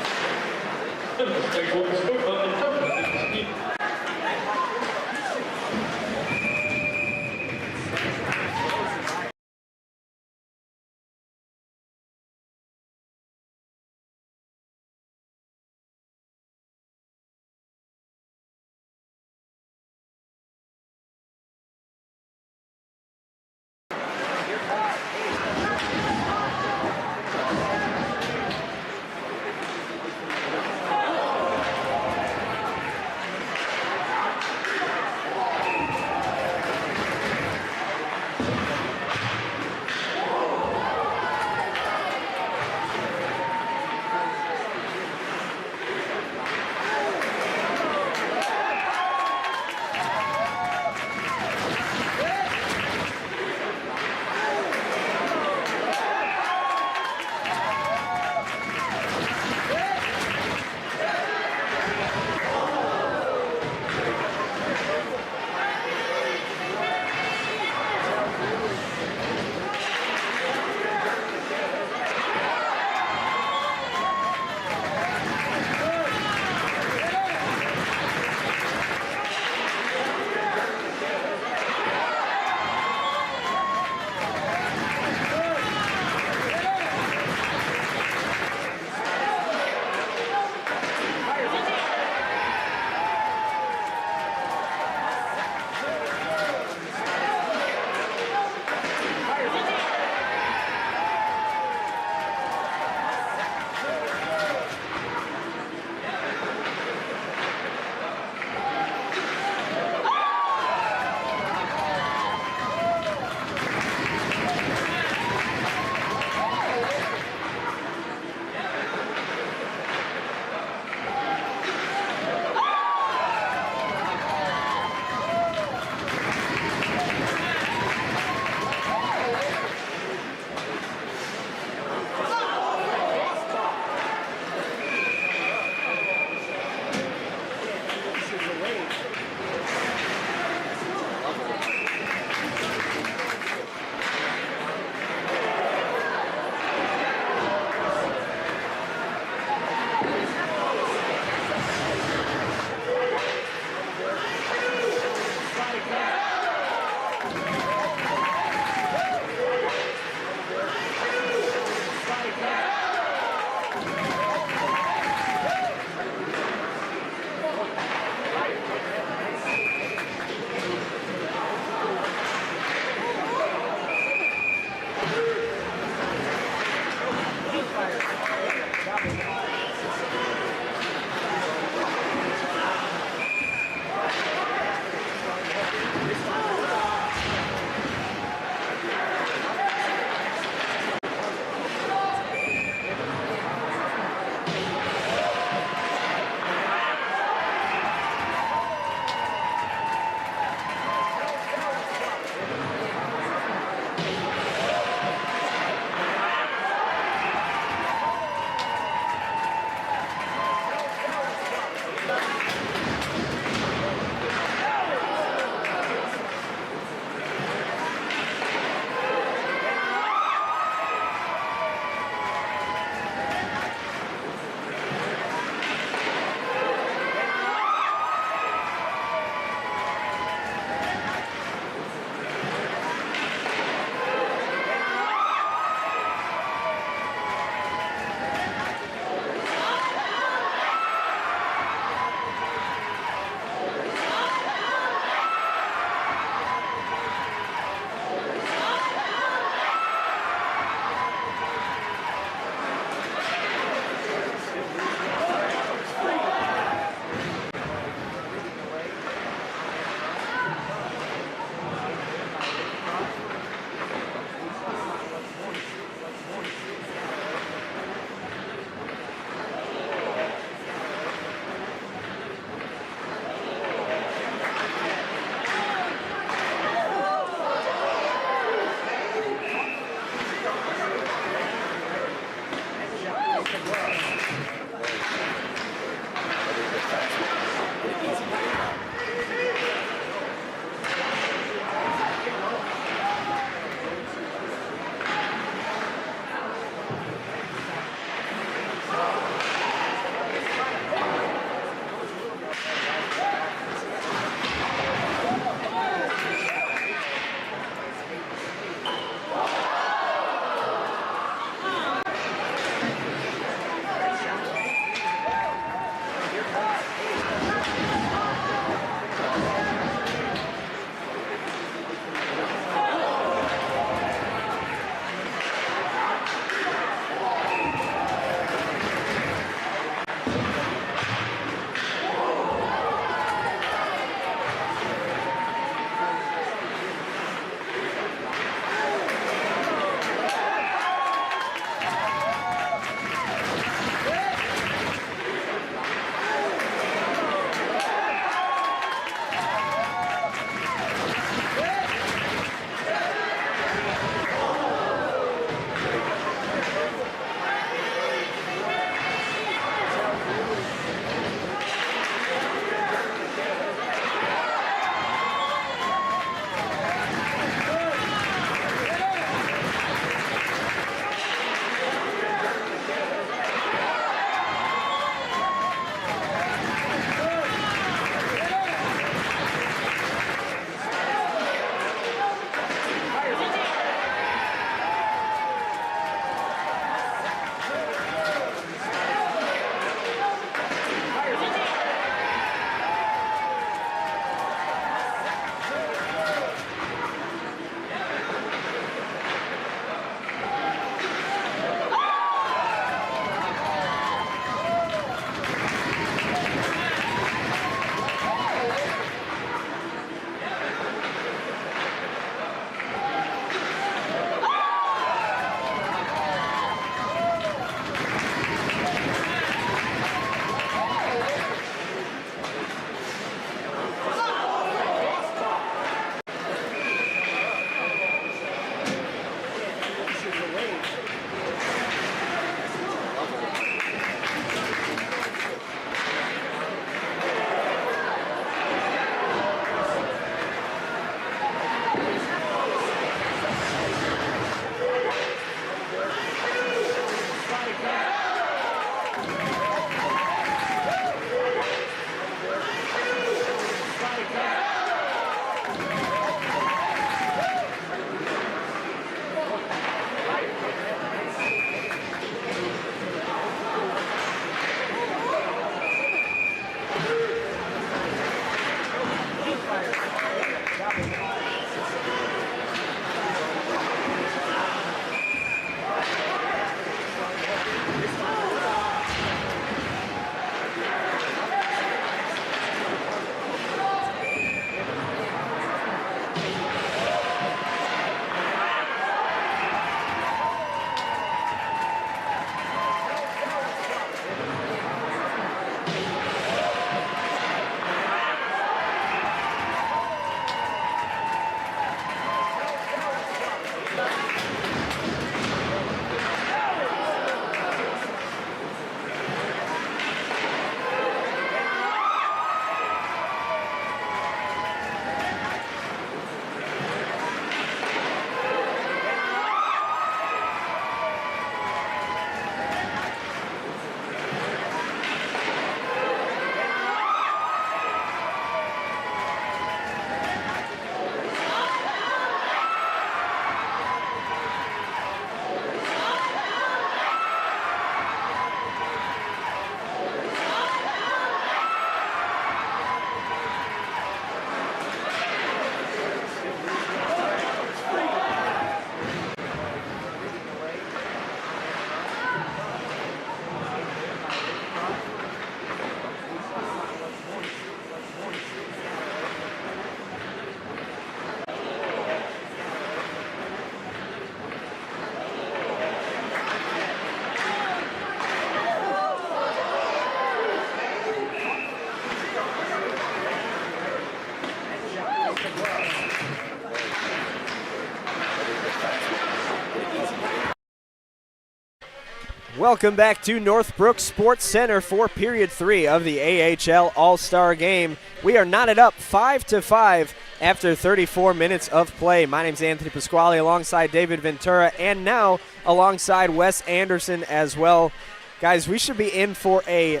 Welcome back to Northbrook Sports Center for Period 3 of the AHL All-Star Game. We are knotted up 5-5 after 34 minutes of play. My name's Anthony Pasquale alongside David Ventura and now alongside Wes Anderson as well. Guys, we should be in for a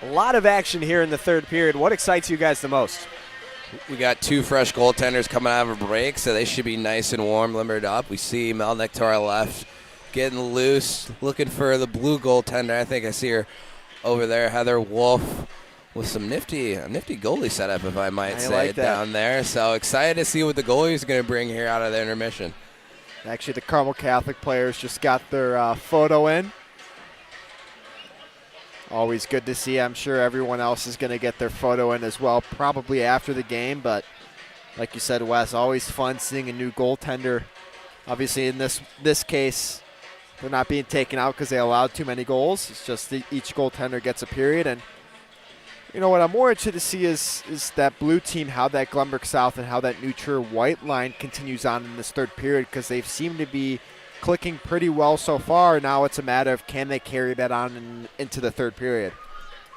lot of action here in the third period. What excites you guys the most? We got two fresh goaltenders coming out of a break, so they should be nice and warm, limbered up. We see Melnick to our left, getting loose, looking for the blue goaltender. I think I see her over there, Heather Wolf, with some nifty goalie setup, if I might say, down there. So excited to see what the goalie is going to bring here out of the intermission. Actually, the Carmel Catholic players just got their photo in. Always good to see. I'm sure everyone else is going to get their photo in as well, probably after the game. But like you said, Wes, always fun seeing a new goaltender. Obviously, in this case, they're not being taken out because they allowed too many goals. It's just each goaltender gets a period. And you know what I'm more interested to see is that blue team, how that Glenbrook South and how that New Trier White line continues on in this third period, because they've seemed to be clicking pretty well so far. Now it's a matter of can they carry that on into the third period.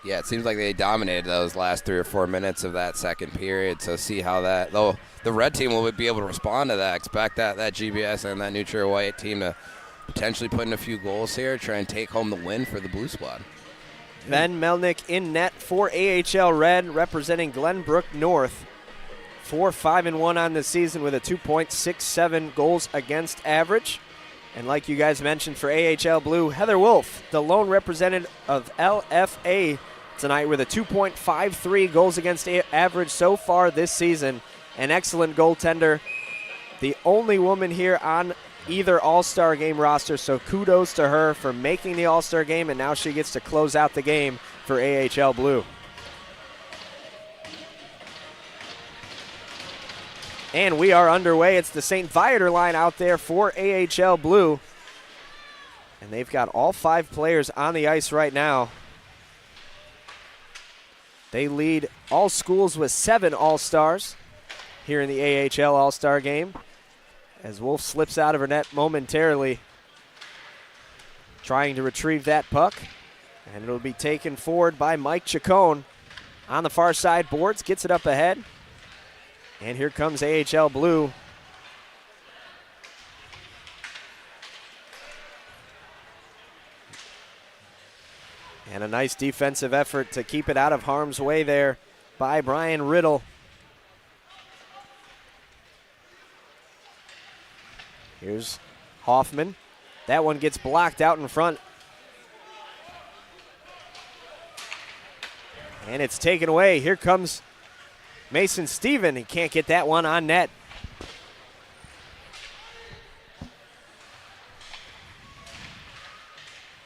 Yeah, it seems like they dominated those last 3 or 4 minutes of that second period. So see how that, though the red team will be able to respond to that. Expect that GBS and that New Trier White team to potentially put in a few goals here, try and take home the win for the blue squad. Ben Melnick in net for AHL Red, representing Glenbrook North. 4-5-1 on the season with a 2.67 goals against average. And like you guys mentioned, for AHL Blue, Heather Wolf, the lone representative of LFA tonight with a 2.53 goals against average so far this season. An excellent goaltender. The only woman here on either All-Star Game roster, so kudos to her for making the All-Star Game, and now she gets to close out the game for AHL Blue. And we are underway. It's the St. Viator line out there for AHL Blue. And they've got all 5 players on the ice right now. They lead all schools with 7 All-Stars here in the AHL All-Star Game, as Wolf slips out of her net momentarily, trying to retrieve that puck. And it'll be taken forward by Mike Chacon on the far side boards, gets it up ahead. And here comes AHL Blue. And a nice defensive effort to keep it out of harm's way there by Brian Riddle. Here's Hoffman. That one gets blocked out in front. And it's taken away. Here comes Mason Steven. He can't get that one on net.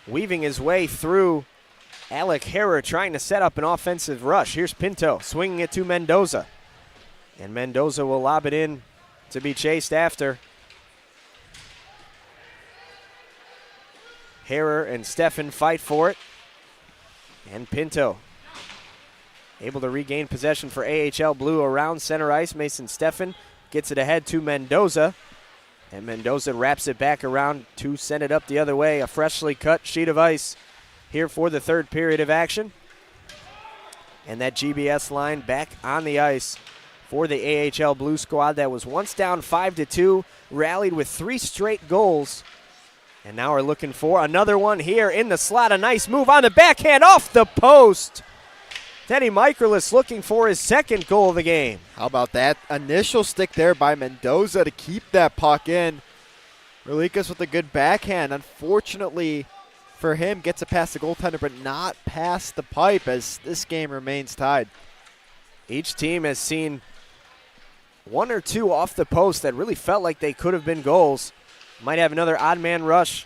Weaving his way through, Alec Harrer trying to set up an offensive rush. Here's Pinto swinging it to Mendoza. And Mendoza will lob it in to be chased after. Harrer and Steffen fight for it. And Pinto able to regain possession for AHL Blue around center ice. Mason Steffen gets it ahead to Mendoza. And Mendoza wraps it back around to send it up the other way. A freshly cut sheet of ice here for the third period of action. And that GBS line back on the ice for the AHL Blue squad that was once down 5-2, rallied with 3 straight goals. And now we're looking for another one here in the slot. A nice move on the backhand off the post. Teddy Michaelis looking for his second goal of the game. How about that initial stick there by Mendoza to keep that puck in? Relikas with a good backhand. Unfortunately for him, gets it past the goaltender, but not past the pipe as this game remains tied. Each team has seen 1 or 2 off the post that really felt like they could have been goals. Might have another odd man rush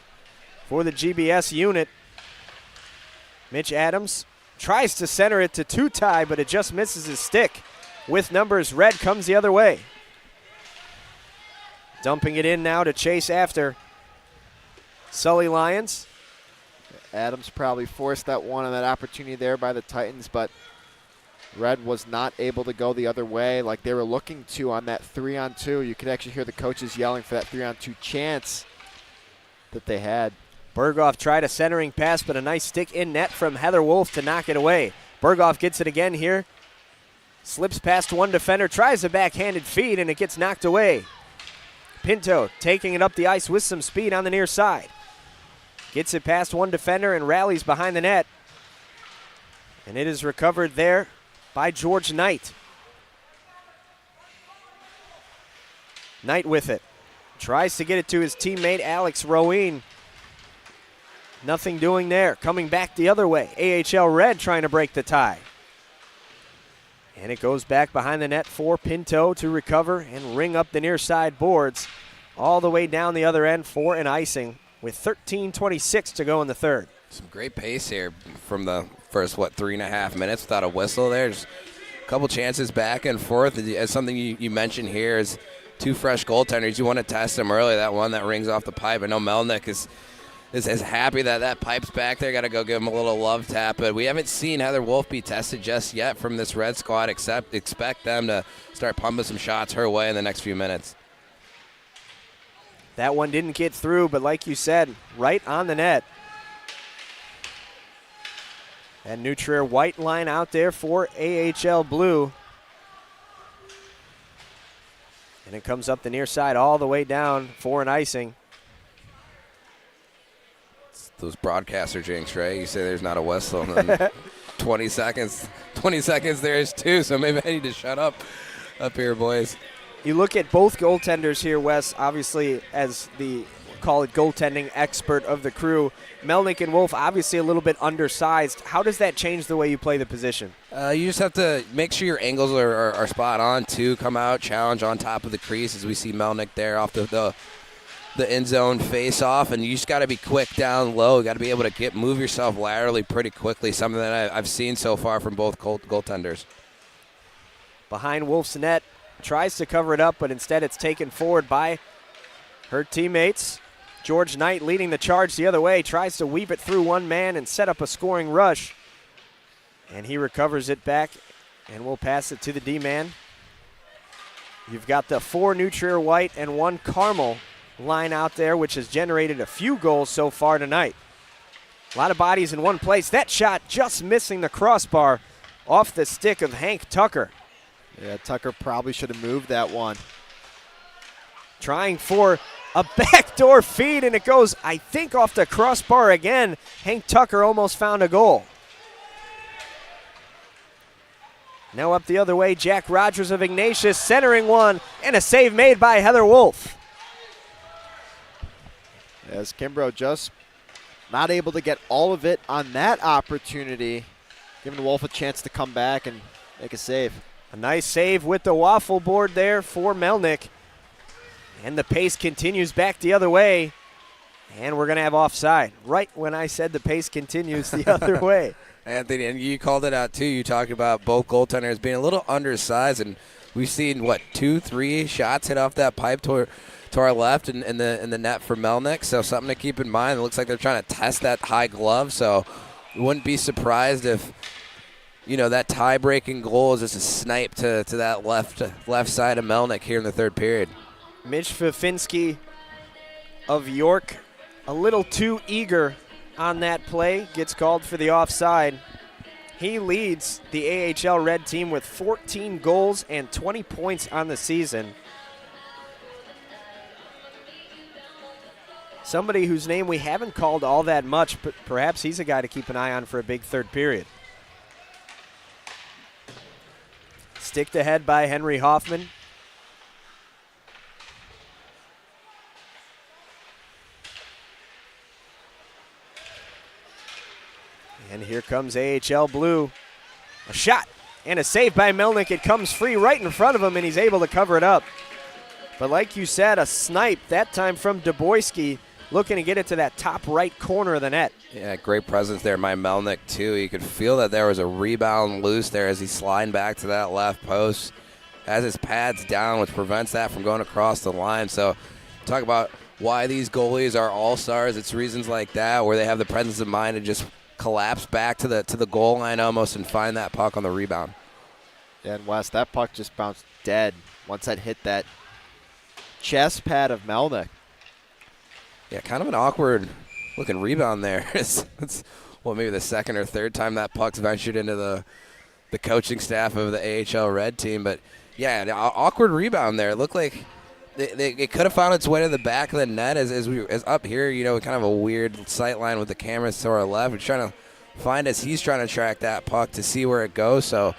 for the GBS unit. Mitch Adams tries to center it to Tutai, but it just misses his stick. With numbers, Red comes the other way. Dumping it in now to chase after Sully Lyons. Adams probably forced that one on that opportunity there by the Titans, but Red was not able to go the other way like they were looking to on that 3-on-2. You could actually hear the coaches yelling for that 3-on-2 chance that they had. Berghoff tried a centering pass, but a nice stick in net from Heather Wolf to knock it away. Berghoff gets it again here. Slips past one defender, tries a backhanded feed, and it gets knocked away. Pinto taking it up the ice with some speed on the near side. Gets it past one defender and rallies behind the net. And it is recovered there by George Knight. Knight with it. Tries to get it to his teammate Alex Roween. Nothing doing there. Coming back the other way. AHL Red trying to break the tie. And it goes back behind the net for Pinto to recover and ring up the near side boards all the way down the other end for an icing with 13:26 to go in the third. Some great pace here from the first, 3.5 minutes without a whistle there. Just a couple chances back and forth. As something you mentioned here is two fresh goaltenders. You want to test them early. That one that rings off the pipe. I know Melnick is happy that pipe's back there. Got to go give him a little love tap. But we haven't seen Heather Wolf be tested just yet from this Red squad. Expect them to start pumping some shots her way in the next few minutes. That one didn't get through, but like you said, right on the net. And Nutrier white line out there for AHL Blue. And it comes up the near side all the way down for an icing. It's those broadcaster jinx, right? You say there's not a whistle, and then 20 seconds there is two, so maybe I need to shut up here, boys. You look at both goaltenders here, Wes, obviously as the, call it goaltending expert of the crew. Melnick and Wolf obviously a little bit undersized. How does that change the way you play the position? You just have to make sure your angles are spot on, too. Come out, challenge on top of the crease as we see Melnick there off the end zone face off, and you just got to be quick down low. You got to be able to move yourself laterally pretty quickly, something that I've seen so far from both goaltenders. Behind Wolf's net, tries to cover it up, but instead it's taken forward by her teammates. George Knight leading the charge the other way, tries to weave it through one man and set up a scoring rush. And he recovers it back and will pass it to the D-man. You've got the 4 Nutrier White and 1 Carmel line out there, which has generated a few goals so far tonight. A lot of bodies in one place. That shot just missing the crossbar off the stick of Hank Tucker. Yeah, Tucker probably should have moved that one. Trying for a backdoor feed, and it goes, I think, off the crossbar again. Hank Tucker almost found a goal. Now up the other way, Jack Rogers of Ignatius centering one, and a save made by Heather Wolf. As Kimbrough just not able to get all of it on that opportunity, giving Wolf a chance to come back and make a save. A nice save with the waffle board there for Melnick. And the pace continues back the other way. And we're going to have offside. Right when I said the pace continues the other way. Anthony, and you called it out too. You talked about both goaltenders being a little undersized, and we've seen, 2-3 shots hit off that pipe to our left in the net for Melnick. So something to keep in mind. It looks like they're trying to test that high glove. So we wouldn't be surprised if that tie-breaking goal is just a snipe to that left side of Melnick here in the third period. Mitch Fafinski of York, a little too eager on that play, gets called for the offside. He leads the AHL Red team with 14 goals and 20 points on the season. Somebody whose name we haven't called all that much, but perhaps he's a guy to keep an eye on for a big third period. Sticked ahead by Henry Hoffman. And here comes AHL Blue. A shot and a save by Melnick. It comes free right in front of him, and he's able to cover it up. But like you said, a snipe, that time from Duboyski, looking to get it to that top right corner of the net. Yeah, great presence there by Melnick, too. You could feel that there was a rebound loose there as he's sliding back to that left post. Has his pads down, which prevents that from going across the line. So talk about why these goalies are all-stars. It's reasons like that where they have the presence of mind to just collapse back to the goal line almost and find that puck on the rebound. Yeah, and Wes, that puck just bounced dead once that hit that chest pad of Melnick. Yeah, kind of an awkward looking rebound there. it's maybe the second or third time that puck's ventured into the coaching staff of the AHL Red team. But, yeah, an awkward rebound there. It looked like it could have found its way to the back of the net as up here, kind of a weird sight line with the cameras to our left. We're trying to find as he's trying to track that puck to see where it goes. So,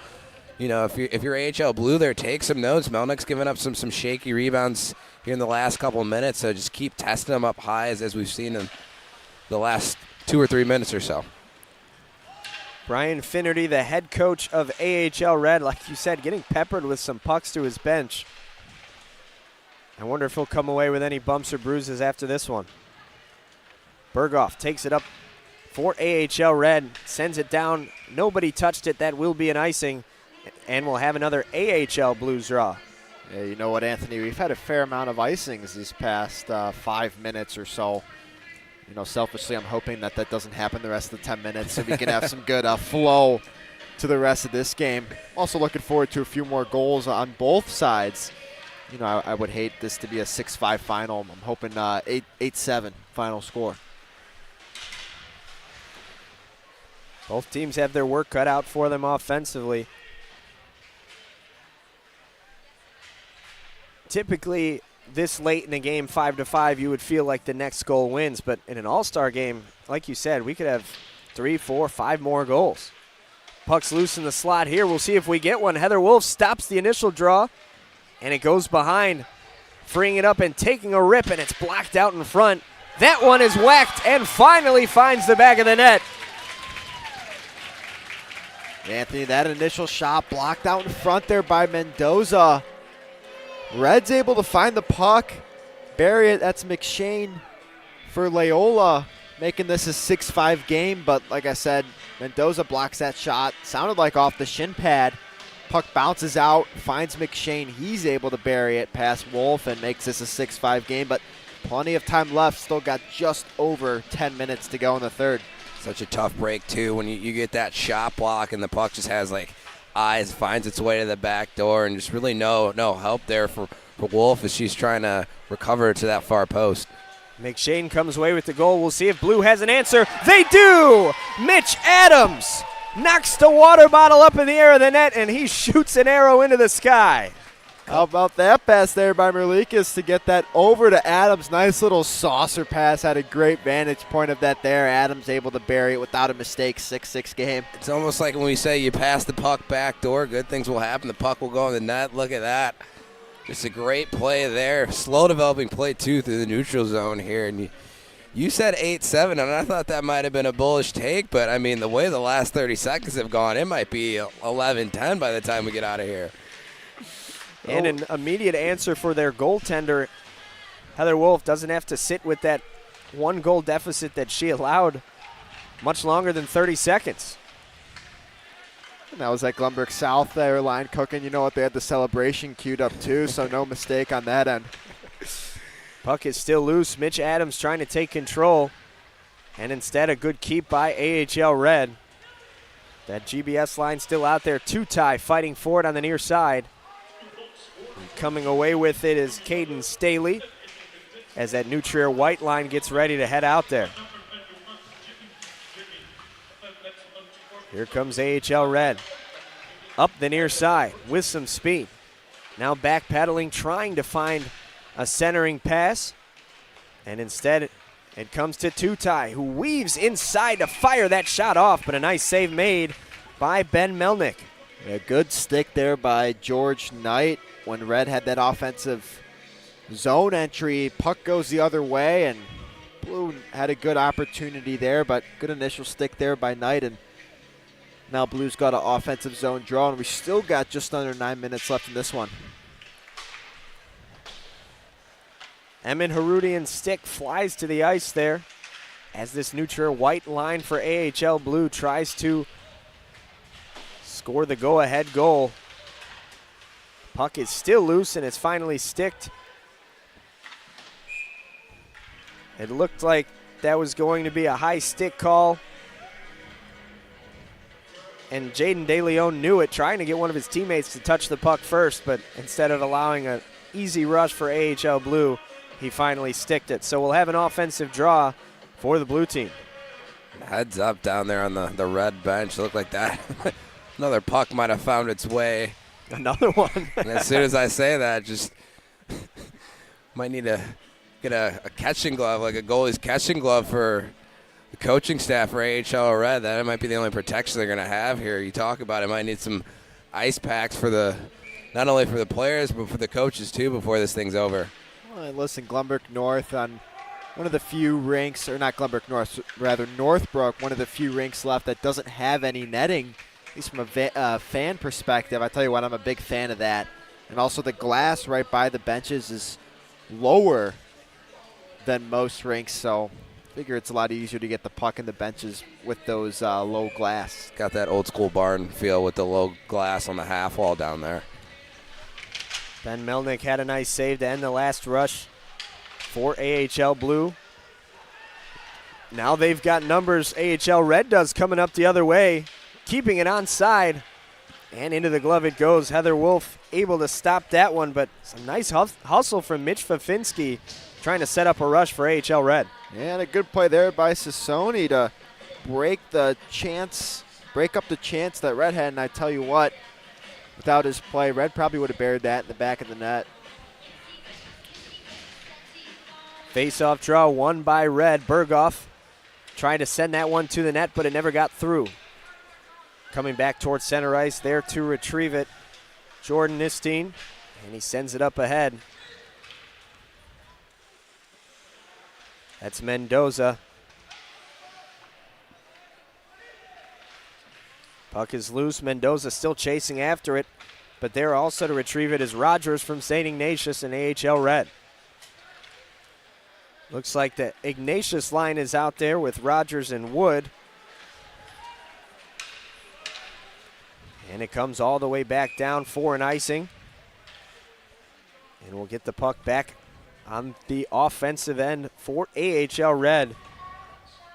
if you're AHL Blue there, take some notes. Melnick's giving up some shaky rebounds here in the last couple of minutes, so just keep testing them up high as we've seen in the last 2 or 3 minutes or so. Brian Finnerty, the head coach of AHL Red, like you said, getting peppered with some pucks to his bench. I wonder if he'll come away with any bumps or bruises after this one. Berghoff takes it up for AHL Red, sends it down. Nobody touched it. That will be an icing, and we'll have another AHL Blues draw. Yeah, you know what, Anthony? We've had a fair amount of icings these past 5 minutes or so. Selfishly, I'm hoping that doesn't happen the rest of the 10 minutes so we can have some good flow to the rest of this game. Also looking forward to a few more goals on both sides. I would hate this to be a 6-5 final. I'm hoping 8-7 final score. Both teams have their work cut out for them offensively. Typically, this late in the game, 5-5, you would feel like the next goal wins. But in an all-star game, like you said, we could have 3, 4, 5 more goals. Puck's loose in the slot here. We'll see if we get one. Heather Wolf stops the initial draw, and it goes behind, freeing it up and taking a rip, and it's blocked out in front. That one is whacked and finally finds the back of the net. Anthony, that initial shot blocked out in front there by Mendoza. Red's able to find the puck, bury it. That's McShane for Loyola, making this a 6-5 game. But like I said, Mendoza blocks that shot. Sounded like off the shin pad. Puck bounces out, finds McShane. He's able to bury it past Wolf and makes this a 6-5 game. But plenty of time left. Still got just over 10 minutes to go in the third. Such a tough break, too, when you get that shot block and the puck just has, eyes, finds its way to the back door, and just really no help there for Wolf as she's trying to recover to that far post. McShane comes away with the goal. We'll see if Blue has an answer. They do! Mitch Adams knocks the water bottle up in the air of the net, and he shoots an arrow into the sky. How about that pass there by Merlikas to get that over to Adams? Nice little saucer pass. Had a great vantage point of that there. Adams able to bury it without a mistake. 6-6 game. It's almost like when we say you pass the puck back door, good things will happen. The puck will go in the net. Look at that. Just a great play there. Slow developing play, too, through the neutral zone here. And you said 8-7, and I thought that might have been a bullish take. But, I mean, the way the last 30 seconds have gone, it might be 11-10 by the time we get out of here. And an immediate answer for their goaltender. Heather Wolf doesn't have to sit with that 1-goal deficit that she allowed much longer than 30 seconds. And that was at Glumberg South there, line cooking. You know what? They had the celebration queued up too, so no mistake on that end. Puck is still loose. Mitch Adams trying to take control. And instead a good keep by AHL Red. That GBS line still out there. Tutai fighting for it on the near side. Coming away with it is Caden Staley as that New Trier white line gets ready to head out there. Here comes AHL Red. Up the near side with some speed. Now back pedaling, trying to find a centering pass. And instead it comes to Tutai, who weaves inside to fire that shot off, but a nice save made by Ben Melnick. A good stick there by George Knight. When Red had that offensive zone entry, puck goes the other way, and Blue had a good opportunity there, but good initial stick there by Knight, and now Blue's got an offensive zone draw, and we still got just under 9 minutes left in this one. Emin Harudian's stick flies to the ice there as this New Trier white line for AHL Blue tries to score the go-ahead goal. Puck is still loose, and it's finally sticked. It looked like that was going to be a high stick call. and Jaden DeLeon knew it, trying to get one of his teammates to touch the puck first, but instead of allowing an easy rush for AHL Blue, he finally sticked it. So we'll have an offensive draw for the blue team. Heads up down there on the red bench. Looked like that. Another puck might have found its way. Another one. And as soon as I say that, just might need to get a catching glove, like a goalie's catching glove for the coaching staff for AHL Red. That might be the only protection they're going to have here. You talk about it, might need some ice packs for not only for the players, but for the coaches too before this thing's over. Well, listen, Glenbrook North on one of the few rinks, or not Glenbrook North, rather Northbrook, one of the few rinks left that doesn't have any netting, at least from a fan perspective. I tell you what, I'm a big fan of that. And also the glass right by the benches is lower than most rinks, so I figure it's a lot easier to get the puck in the benches with those low glass. Got that old school barn feel with the low glass on the half wall down there. Ben Melnick had a nice save to end the last rush for AHL Blue. Now they've got numbers AHL Red does coming up the other way, keeping it onside. And into the glove it goes. Heather Wolf able to stop that one, but some nice hustle from Mitch Fafinski trying to set up a rush for AHL Red. And a good play there by Sassoni to break up the chance that Red had. And I tell you what, without his play, Red probably would have buried that in the back of the net. Face-off draw won by Red. Berghoff trying to send that one to the net, but it never got through. Coming back towards center ice there to retrieve it, Jordan Nistine, and he sends it up ahead. That's Mendoza. Puck is loose. Mendoza still chasing after it, but there also to retrieve it is Rogers from St. Ignatius and AHL Red. Looks like the Ignatius line is out there with Rogers and Wood. And it comes all the way back down for an icing. And we'll get the puck back on the offensive end for AHL Red.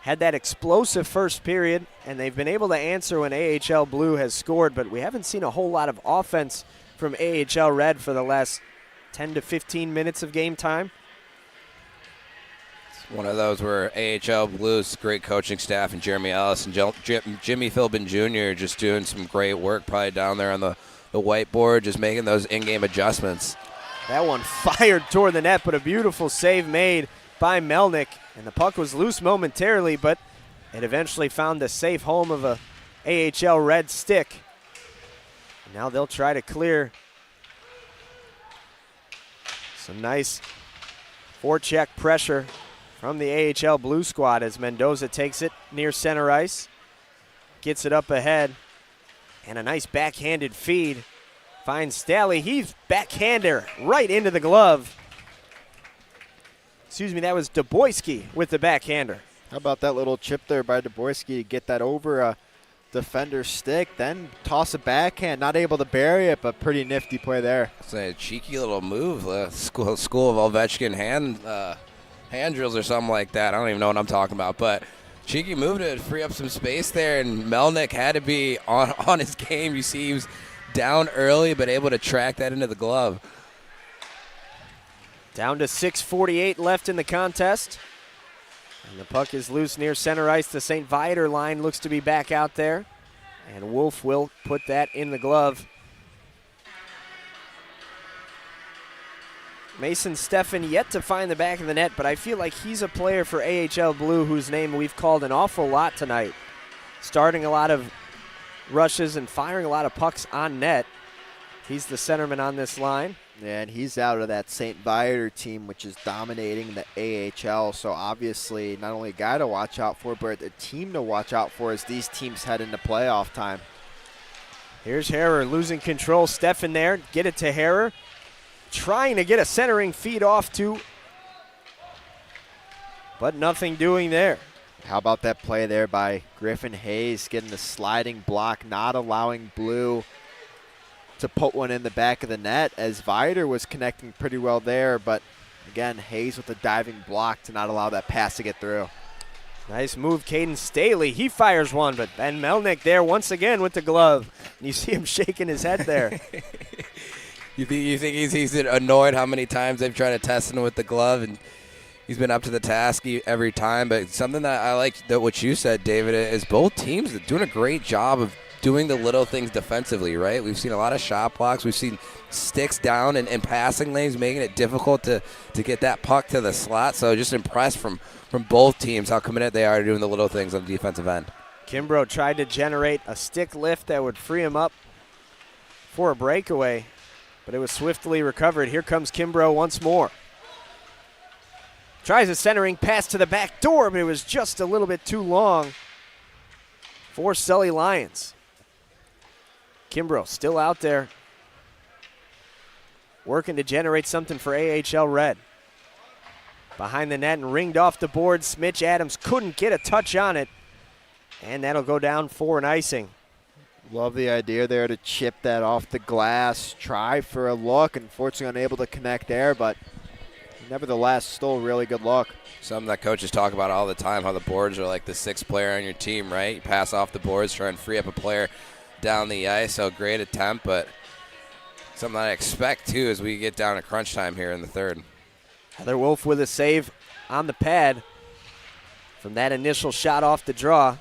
Had that explosive first period, and they've been able to answer when AHL Blue has scored, but we haven't seen a whole lot of offense from AHL Red for the last 10 to 15 minutes of game time. One of those where AHL Blues, great coaching staff, and Jeremy Ellis and Jimmy Philbin Jr. just doing some great work probably down there on the whiteboard, just making those in-game adjustments. That one fired toward the net, but a beautiful save made by Melnick. And the puck was loose momentarily, but it eventually found the safe home of a AHL Red stick. And now they'll try to clear. Some nice forecheck pressure from the AHL Blue squad as Mendoza takes it near center ice. Gets it up ahead. And a nice backhanded feed. Finds Stally. He's backhander right into the glove. Excuse me, that was Duboyski with the backhander. How about that little chip there by Duboyski to get that over a defender's stick, then toss a backhand. Not able to bury it, but pretty nifty play there. It's a cheeky little move. School of Ovechkin hand drills or something like that. I don't even know what I'm talking about, but cheeky move to free up some space there, and Melnick had to be on his game. You see he was down early, but able to track that into the glove. Down to 6:48 left in the contest. And the puck is loose near center ice. The St. Viator line looks to be back out there. And Wolf will put that in the glove. Mason Steffen yet to find the back of the net, but I feel like he's a player for AHL Blue whose name we've called an awful lot tonight. Starting a lot of rushes and firing a lot of pucks on net. He's the centerman on this line. Yeah, and he's out of that St. Viator team, which is dominating the AHL. So obviously not only a guy to watch out for, but a team to watch out for as these teams head into playoff time. Here's Harrer losing control. Steffen there. Get it to Harrer. Trying to get a centering feed off to, but nothing doing there. How about that play there by Griffin Hayes, getting the sliding block, not allowing Blue to put one in the back of the net, as Viator was connecting pretty well there, but again, Hayes with a diving block to not allow that pass to get through. Nice move, Caden Staley. He fires one, but Ben Melnick there once again with the glove. And you see him shaking his head there. You think he's annoyed how many times they've tried to test him with the glove, and he's been up to the task every time. But something that I like that what you said, David, is both teams are doing a great job of doing the little things defensively, right? We've seen a lot of shot blocks. We've seen sticks down and passing lanes, making it difficult to get that puck to the slot. So just impressed from both teams how committed they are to doing the little things on the defensive end. Kimbrough tried to generate a stick lift that would free him up for a breakaway, but it was swiftly recovered. Here comes Kimbrough once more. Tries a centering pass to the back door, but it was just a little bit too long for Sully Lyons. Kimbrough still out there working to generate something for AHL Red. Behind the net and ringed off the boards. Mitch Adams couldn't get a touch on it, and that'll go down for an icing. Love the idea there to chip that off the glass, try for a look. Unfortunately unable to connect there, but nevertheless still a really good look. Something that coaches talk about all the time, how the boards are like the sixth player on your team, right? You pass off the boards, try and free up a player down the ice. So great attempt, but something that I expect too as we get down to crunch time here in the third. Heather Wolf with a save on the pad from that initial shot off the draw.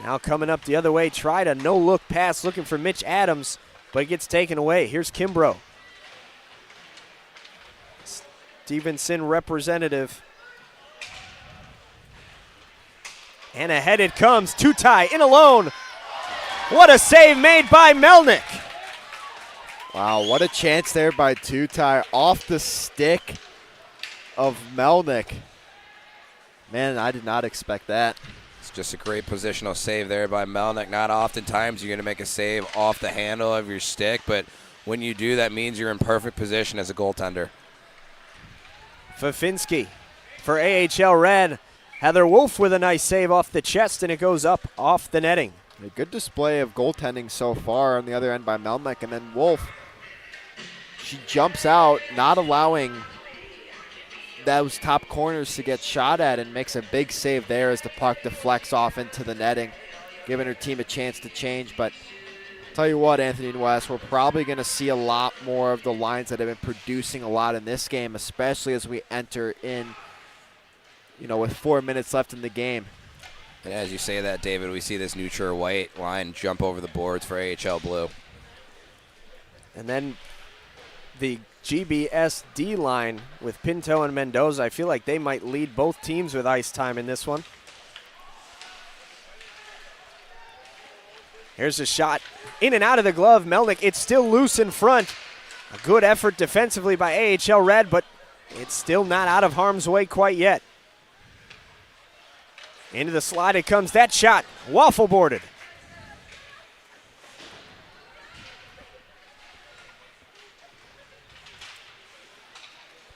Now coming up the other way, tried a no-look pass looking for Mitch Adams, but it gets taken away. Here's Kimbrough. Stevenson representative. And ahead it comes. Tutai in alone. What a save made by Melnick. Wow, what a chance there by Tutai off the stick of Melnick. Man, I did not expect that. It's just a great positional save there by Melnick. Not oftentimes you're going to make a save off the handle of your stick, but when you do, that means you're in perfect position as a goaltender. Fafinski for AHL Red. Heather Wolf with a nice save off the chest, and it goes up off the netting. A good display of goaltending so far on the other end by Melnick. And then Wolf, she jumps out, not allowing those top corners to get shot at, and makes a big save there as the puck deflects off into the netting, giving her team a chance to change. But tell you what, Anthony and Wes, we're probably going to see a lot more of the lines that have been producing a lot in this game, especially as we enter in, with 4 minutes left in the game. And as you say that, David, we see this neutral white line jump over the boards for AHL Blue. And then the GBSD line with Pinto and Mendoza. I feel like they might lead both teams with ice time in this one. Here's a shot in and out of the glove. Melnick, it's still loose in front. A good effort defensively by AHL Red, but it's still not out of harm's way quite yet. Into the slot it comes. That shot waffle boarded.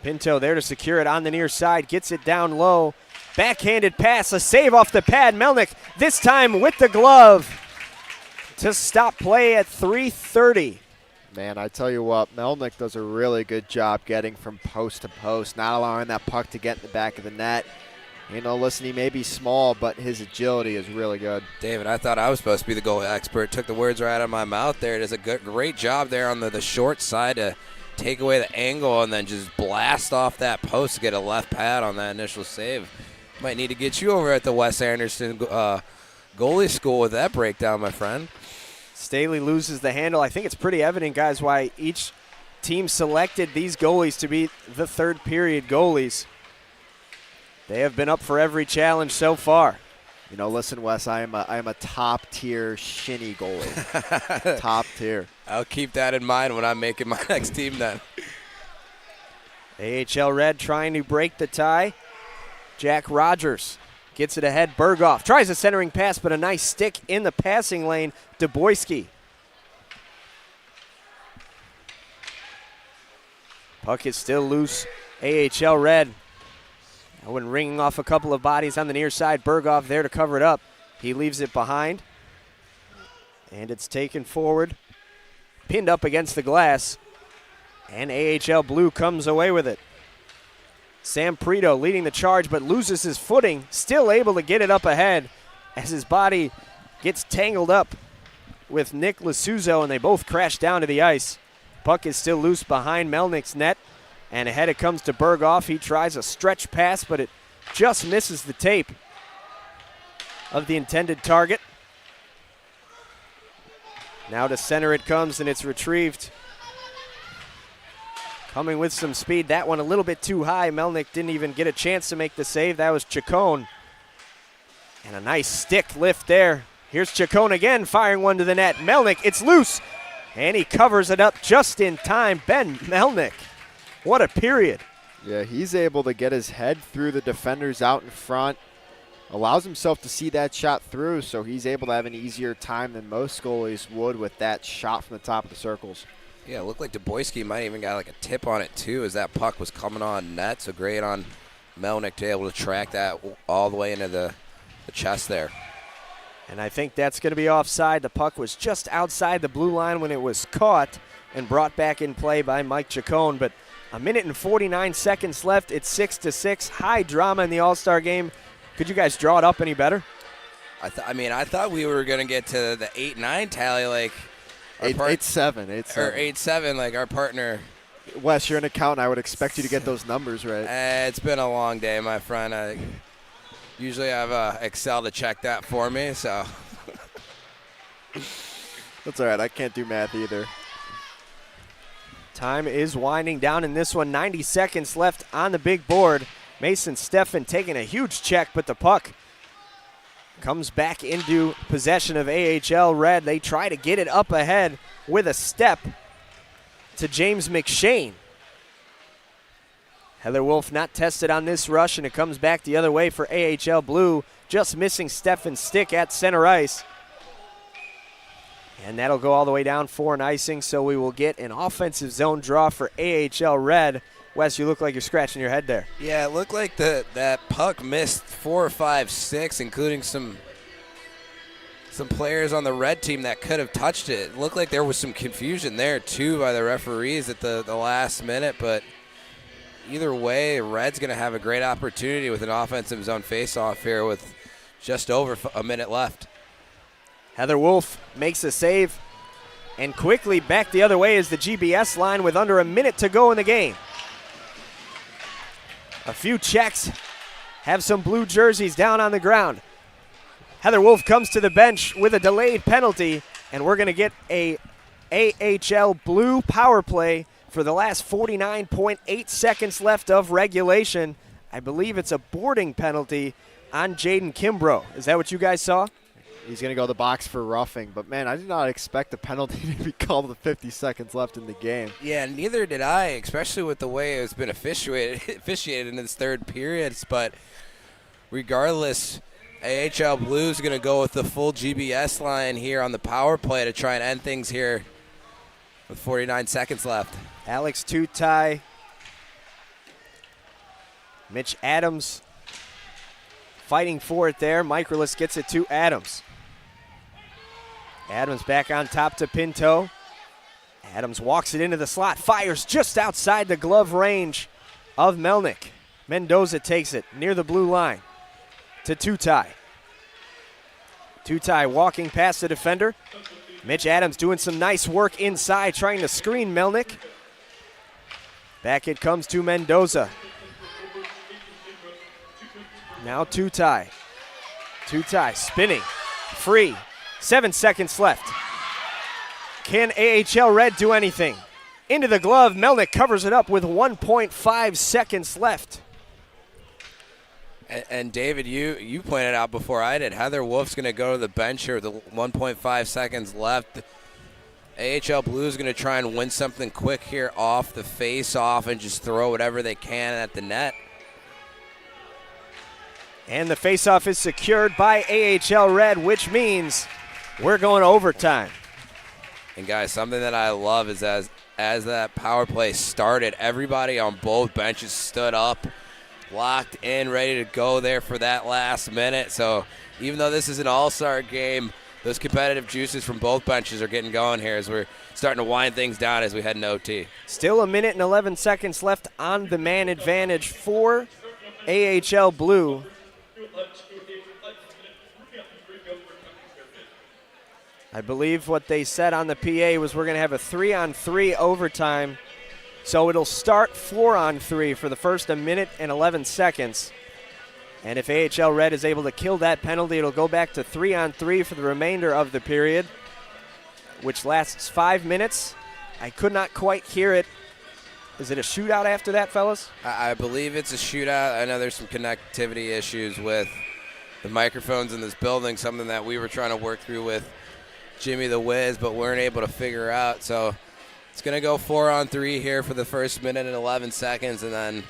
Pinto there to secure it on the near side. Gets it down low. Backhanded pass. A save off the pad. Melnick this time with the glove to stop play at 3:30. Man, I tell you what, Melnick does a really good job getting from post to post, not allowing that puck to get in the back of the net. Listen, he may be small, but his agility is really good. David, I thought I was supposed to be the goal expert. Took the words right out of my mouth there. It does a great job there on the short side to take away the angle and then just blast off that post to get a left pad on that initial save. Might need to get you over at the Wes Anderson goalie school with that breakdown, my friend. Staley loses the handle. I think it's pretty evident, guys, why each team selected these goalies to be the third period goalies. They have been up for every challenge so far. Listen, Wes, I am a top-tier shinny goalie. Top tier. I'll keep that in mind when I'm making my next team then. AHL Red trying to break the tie. Jack Rogers gets it ahead. Berghoff tries a centering pass, but a nice stick in the passing lane. Duboyski. Puck is still loose. AHL Red. When ringing off a couple of bodies on the near side, Berghoff there to cover it up. He leaves it behind. And it's taken forward. Pinned up against the glass. And AHL Blue comes away with it. Sam Prito leading the charge but loses his footing, still able to get it up ahead as his body gets tangled up with Nick Lasuzo, and they both crash down to the ice. Puck is still loose behind Melnick's net, and ahead it comes to Berghoff. He tries a stretch pass, but it just misses the tape of the intended target. Now to center it comes, and it's retrieved. Coming with some speed. That one a little bit too high. Melnick didn't even get a chance to make the save. That was Chacon. And a nice stick lift there. Here's Chacon again, firing one to the net. Melnick, it's loose. And he covers it up just in time. Ben Melnick. What a period. Yeah, he's able to get his head through the defenders out in front. Allows himself to see that shot through, so he's able to have an easier time than most goalies would with that shot from the top of the circles. Yeah, it looked like Duboyski might even got like a tip on it too as that puck was coming on net. So great on Melnick to be able to track that all the way into the chest there. And I think that's going to be offside. The puck was just outside the blue line when it was caught and brought back in play by Mike Chacon. But a minute and 49 seconds left. It's 6-6. High drama in the All-Star game. Could you guys draw it up any better? I thought we were going to get to the 8-9 tally like 8-7. Or 8-7 like our partner. Wes, you're an accountant. I would expect you to get those numbers right. It's been a long day, my friend. I usually have Excel to check that for me, so. That's all right. I can't do math either. Time is winding down in this one. 90 seconds left on the big board. Mason Steffen taking a huge check, but the puck comes back into possession of AHL Red. They try to get it up ahead with a step to James McShane. Heather Wolf not tested on this rush, and it comes back the other way for AHL Blue, just missing Steffen's stick at center ice. And that'll go all the way down for an icing, so we will get an offensive zone draw for AHL Red. Wes, you look like you're scratching your head there. Yeah, it looked like that puck missed 4, 5, 6, including some players on the red team that could have touched it. It looked like there was some confusion there, too, by the referees at the last minute. But either way, Red's going to have a great opportunity with an offensive zone faceoff here with just over a minute left. Heather Wolf makes a save, and quickly back the other way is the GBS line with under a minute to go in the game. A few checks, have some blue jerseys down on the ground. Heather Wolf comes to the bench with a delayed penalty, and we're going to get a AHL Blue power play for the last 49.8 seconds left of regulation. I believe it's a boarding penalty on Jaden Kimbrough. Is that what you guys saw? He's going to go to the box for roughing. But, man, I did not expect the penalty to be called with 50 seconds left in the game. Yeah, neither did I, especially with the way it's been officiated in this third period. But regardless, AHL Blues going to go with the full GBS line here on the power play to try and end things here with 49 seconds left. Alex Tutai, Mitch Adams fighting for it there. Microlis gets it to Adams. Adams back on top to Pinto. Adams walks it into the slot, fires just outside the glove range of Melnick. Mendoza takes it near the blue line to Tutai. Tutai walking past the defender. Mitch Adams doing some nice work inside, trying to screen Melnick. Back it comes to Mendoza. Now Tutai. Tutai spinning, free. 7 seconds left. Can AHL Red do anything? Into the glove, Melnick covers it up with 1.5 seconds left. And David, you pointed out before I did, Heather Wolf's going to go to the bench here with the 1.5 seconds left. AHL Blue is going to try and win something quick here off the face-off and just throw whatever they can at the net. And the face-off is secured by AHL Red, which means we're going to overtime. And guys, something that I love is as that power play started, everybody on both benches stood up, locked in, ready to go there for that last minute. So even though this is an all-star game, those competitive juices from both benches are getting going here as we're starting to wind things down as we head into OT. Still 1 minute and 11 seconds left on the man advantage for AHL Blue. I believe what they said on the PA was we're going to have a 3-on-3 overtime. So it'll start 4-on-3 for the first 1 minute and 11 seconds. And if AHL Red is able to kill that penalty, it'll go back to 3-on-3 for the remainder of the period, which lasts 5 minutes. I could not quite hear it. Is it a shootout after that, fellas? I believe it's a shootout. I know there's some connectivity issues with the microphones in this building, something that we were trying to work through with Jimmy the Wiz, but weren't able to figure out. So it's going to go 4-on-3 here for the first minute and 11 seconds, and then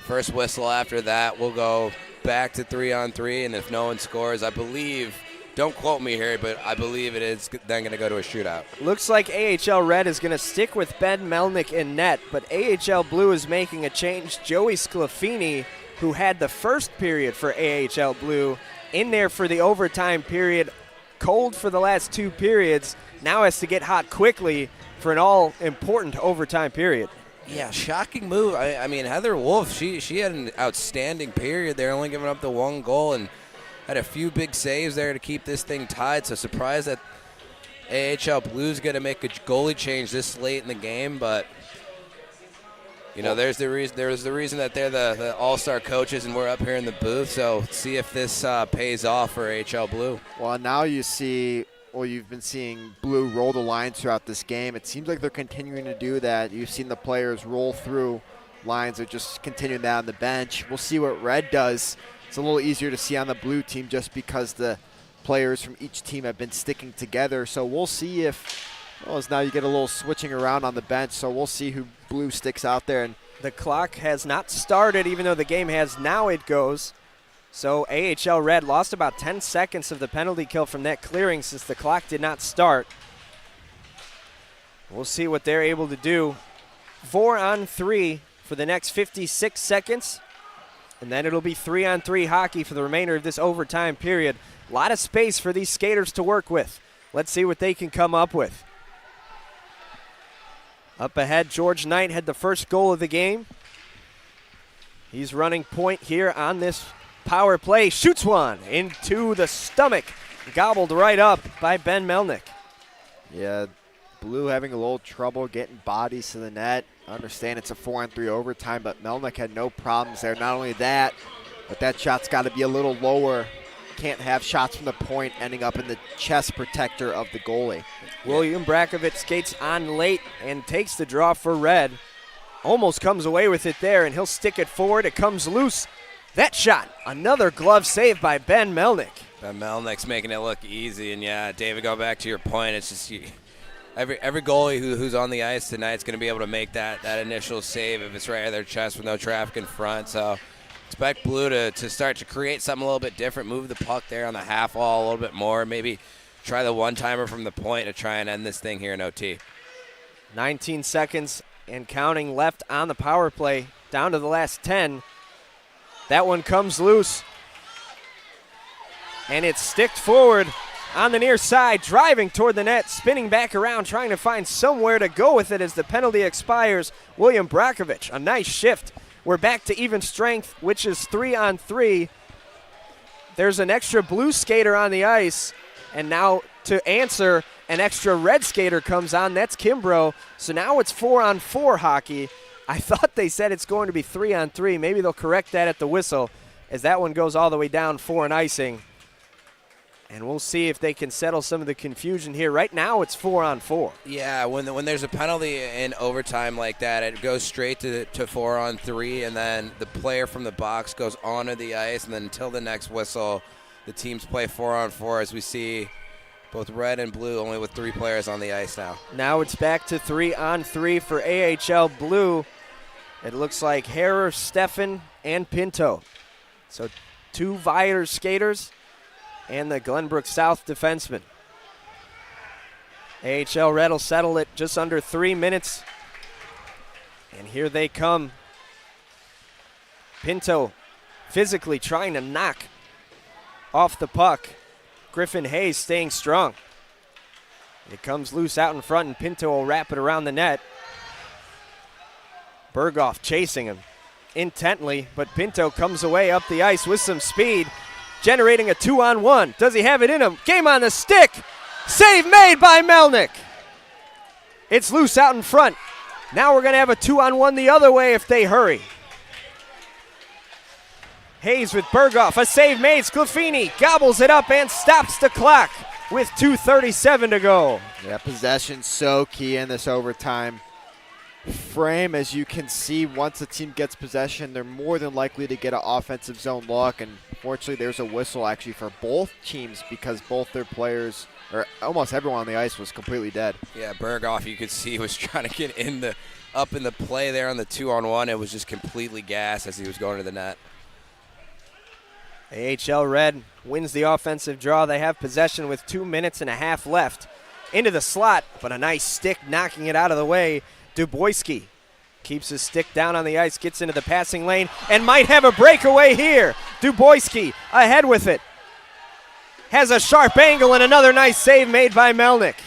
first whistle after that, we'll go back to 3-on-3, and if no one scores, I believe, don't quote me here, but I believe it is then going to go to a shootout. Looks like AHL Red is going to stick with Ben Melnick in net, but AHL Blue is making a change. Joey Sclafini, who had the first period for AHL Blue, in there for the overtime period, cold for the last 2 periods, now has to get hot quickly for an all-important overtime period. Yeah, shocking move. I mean, Heather Wolf, she had an outstanding period there, only giving up the 1 goal and had a few big saves there to keep this thing tied. So surprised that AHL Blue's going to make a goalie change this late in the game, but you know, there's the reason that they're the all-star coaches and we're up here in the booth. So see if this pays off for AHL Blue. Well, now you see, well, you've been seeing Blue roll the lines throughout this game. It seems like they're continuing to do that. You've seen the players roll through lines. They're just continuing that on the bench. We'll see what Red does. It's a little easier to see on the Blue team just because the players from each team have been sticking together. So we'll see if, well, as now you get a little switching around on the bench. So we'll see who Blue sticks out there. And the clock has not started, even though the game has. Now it goes. So AHL Red lost about 10 seconds of the penalty kill from that clearing since the clock did not start. We'll see what they're able to do. 4-on-3 for the next 56 seconds. And then it'll be 3-on-3 hockey for the remainder of this overtime period. A lot of space for these skaters to work with. Let's see what they can come up with. Up ahead, George Knight had the first goal of the game. He's running point here on this power play. Shoots one into the stomach. Gobbled right up by Ben Melnick. yeah, Blue having a little trouble getting bodies to the net. I understand it's a 4-on-3 overtime, but Melnick had no problems there. Not only that, but that shot's got to be a little lower. Can't have shots from the point ending up in the chest protector of the goalie. William Brakovic skates on late and takes the draw for Red. Almost comes away with it there, and he'll stick it forward. It comes loose. That shot, another glove save by Ben Melnick. Ben Melnick's making it look easy, and yeah, David, go back to your point. It's just every goalie who's on the ice tonight is going to be able to make that initial save if it's right at their chest with no traffic in front. So expect Blue to start to create something a little bit different, move the puck there on the half wall a little bit more, maybe try the one-timer from the point to try and end this thing here in OT. 19 seconds and counting left on the power play, down to the last 10. That one comes loose, and it's sticked forward on the near side, driving toward the net, spinning back around, trying to find somewhere to go with it as the penalty expires. William Brakovic, a nice shift. We're back to even strength, which is 3-on-3. There's an extra Blue skater on the ice, and now to answer, an extra Red skater comes on. That's Kimbrough. So now it's 4-on-4 hockey. I thought they said it's going to be 3-on-3. Maybe they'll correct that at the whistle as that one goes all the way down for an icing. And we'll see if they can settle some of the confusion here. Right now it's 4-on-4. Yeah, when there's a penalty in overtime like that, it goes straight to 4-on-3, and then the player from the box goes onto the ice, and then until the next whistle, the teams play 4-on-4 as we see both Red and Blue only with 3 players on the ice now. Now it's back to 3-on-3 for AHL Blue. It looks like Harrer, Steffen, and Pinto. So 2 Viator skaters and the Glenbrook South defenseman. AHL Red will settle it just under 3 minutes. And here they come. Pinto physically trying to knock off the puck. Griffin Hayes staying strong. It comes loose out in front, and Pinto will wrap it around the net. Berghoff chasing him intently, but Pinto comes away up the ice with some speed, generating a 2-on-1. Does he have it in him? Game on the stick. Save made by Melnick. It's loose out in front. Now we're going to have a 2-on-1 the other way if they hurry. Hayes with Berghoff. A save made. Sclafini gobbles it up and stops the clock with 2:37 to go. Yeah, possession's so key in this overtime frame. As you can see, once a team gets possession, they're more than likely to get an offensive zone look. And fortunately, there's a whistle actually for both teams because both their players, or almost everyone on the ice, was completely dead. Yeah, Berghoff, you could see, was trying to get up in the play there on the 2-on-1. It was just completely gas as he was going to the net. AHL Red wins the offensive draw. They have possession with 2 minutes and a half left. Into the slot, but a nice stick knocking it out of the way. Duboyski keeps his stick down on the ice, gets into the passing lane, and might have a breakaway here. Duboyski ahead with it. Has a sharp angle and another nice save made by Melnick.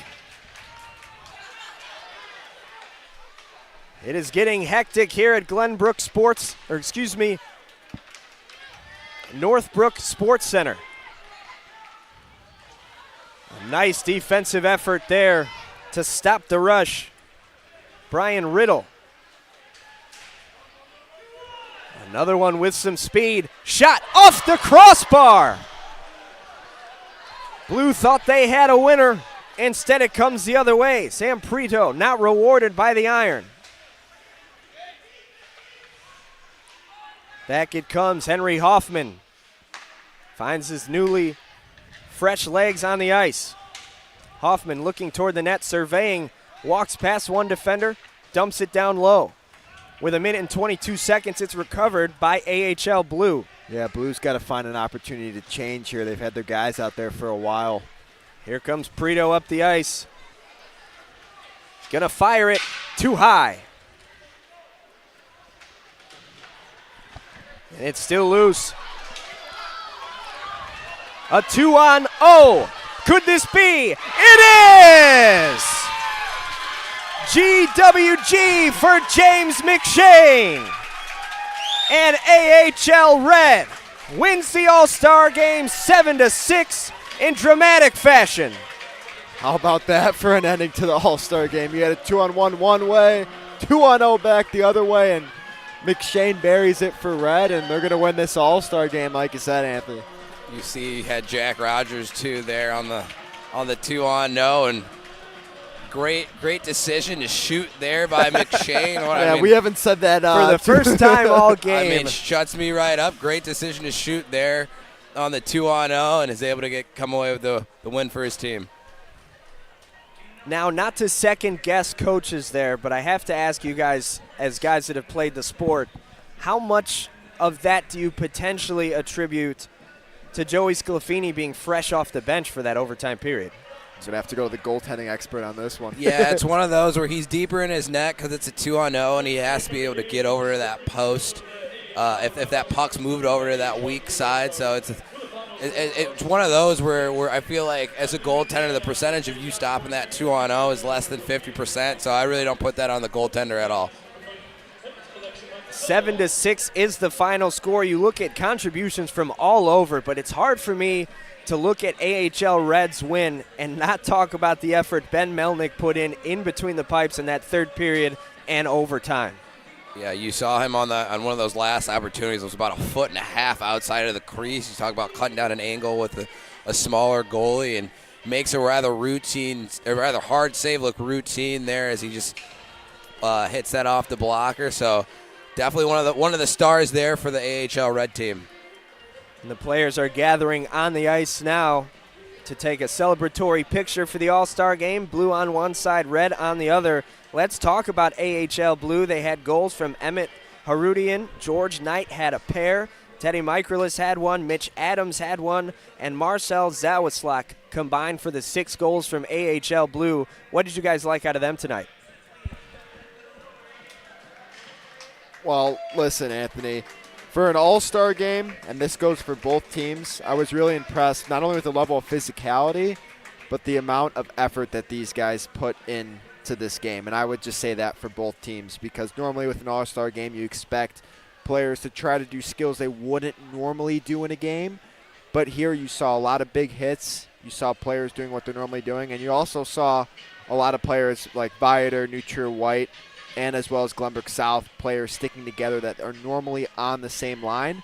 It is getting hectic here at Northbrook Sports Center. A nice defensive effort there to stop the rush. Brian Riddle. Another one with some speed. Shot off the crossbar. Blue thought they had a winner. Instead, it comes the other way. Sam Prito not rewarded by the iron. Back it comes. Henry Hoffman finds his newly fresh legs on the ice. Hoffman looking toward the net, surveying, walks past one defender, dumps it down low. With a minute and 22 seconds, it's recovered by AHL Blue. Yeah, Blue's got to find an opportunity to change here. They've had their guys out there for a while. Here comes Prito up the ice. He's going to fire it too high. And it's still loose. A 2-on-0. Could this be? It is! GWG for James McShane. And AHL Red wins the All-Star Game 7-6 in dramatic fashion. How about that for an ending to the All-Star Game? You had a 2-on-1 one way, 2-on-0 back the other way, and McShane buries it for Red, and they're going to win this All-Star Game, like you said, Anthony. You see, you had Jack Rogers too there on the 2-on-0, and great decision to shoot there by McShane. We haven't said that for the first time all game. I mean, shuts me right up. Great decision to shoot there on the 2-on-0, and is able to come away with the win for his team. Now, not to second guess coaches there, but I have to ask you guys, as guys that have played the sport, how much of that do you potentially attribute to Joey Sclafini being fresh off the bench for that overtime period? He's going to have to go to the goaltending expert on this one. Yeah, it's one of those where he's deeper in his net because it's a 2-on-0, and he has to be able to get over to that post if that puck's moved over to that weak side. So it's one of those where I feel like as a goaltender, the percentage of you stopping that 2-on-0 is less than 50%, so I really don't put that on the goaltender at all. 7-6 is the final score. You look at contributions from all over, but it's hard for me to look at AHL Red's win and not talk about the effort Ben Melnick put in between the pipes in that third period and overtime. Yeah, you saw him on one of those last opportunities. It was about 1.5 feet outside of the crease. You talk about cutting down an angle with a smaller goalie, and makes a rather hard save look routine there as he just hits that off the blocker. So definitely one of the stars there for the AHL Red team. And the players are gathering on the ice now to take a celebratory picture for the All-Star Game. Blue on one side, red on the other. Let's talk about AHL Blue. They had goals from Emmett Harudian. George Knight had a pair. Teddy Michaelis had one. Mitch Adams had one. And Marcel Zawislak combined for the 6 goals from AHL Blue. What did you guys like out of them tonight? Well, listen, Anthony. For an all-star game, and this goes for both teams, I was really impressed not only with the level of physicality, but the amount of effort that these guys put into this game. And I would just say that for both teams, because normally with an all-star game, you expect players to try to do skills they wouldn't normally do in a game. But here you saw a lot of big hits. You saw players doing what they're normally doing, and you also saw a lot of players like Viator, New Trier White, and as well as Glenbrook South players sticking together that are normally on the same line.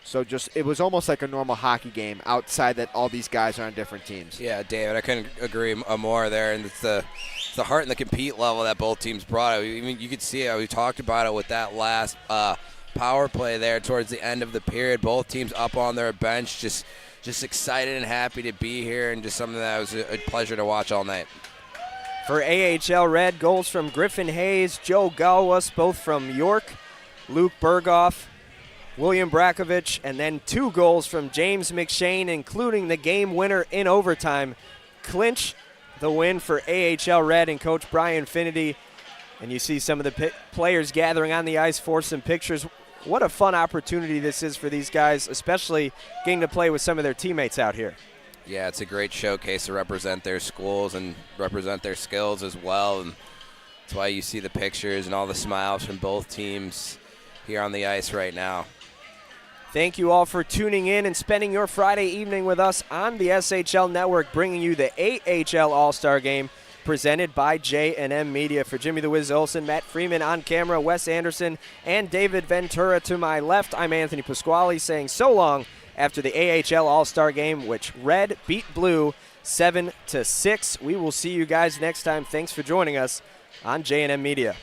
So it was almost like a normal hockey game outside that all these guys are on different teams. Yeah, David, I couldn't agree more there. And it's the heart and the compete level that both teams brought. I mean, you could see it. We talked about it with that last power play there towards the end of the period. Both teams up on their bench, just excited and happy to be here, and just something that was a pleasure to watch all night. For AHL Red, goals from Griffin Hayes, Joe Galwas, both from York, Luke Berghoff, William Brakovich, and then 2 goals from James McShane, including the game winner in overtime. Clinch the win for AHL Red and Coach Brian Finity. And you see some of the players gathering on the ice for some pictures. What a fun opportunity this is for these guys, especially getting to play with some of their teammates out here. Yeah, it's a great showcase to represent their schools and represent their skills as well. And that's why you see the pictures and all the smiles from both teams here on the ice right now. Thank you all for tuning in and spending your Friday evening with us on the SHL Network, bringing you the AHL All-Star Game presented by J&M Media. For Jimmy the Wiz Olsen, Matt Freeman on camera, Wes Anderson, and David Ventura to my left, I'm Anthony Pasquale saying so long after the AHL All-Star Game, which Red beat Blue 7-6. We will see you guys next time. Thanks for joining us on J&M Media.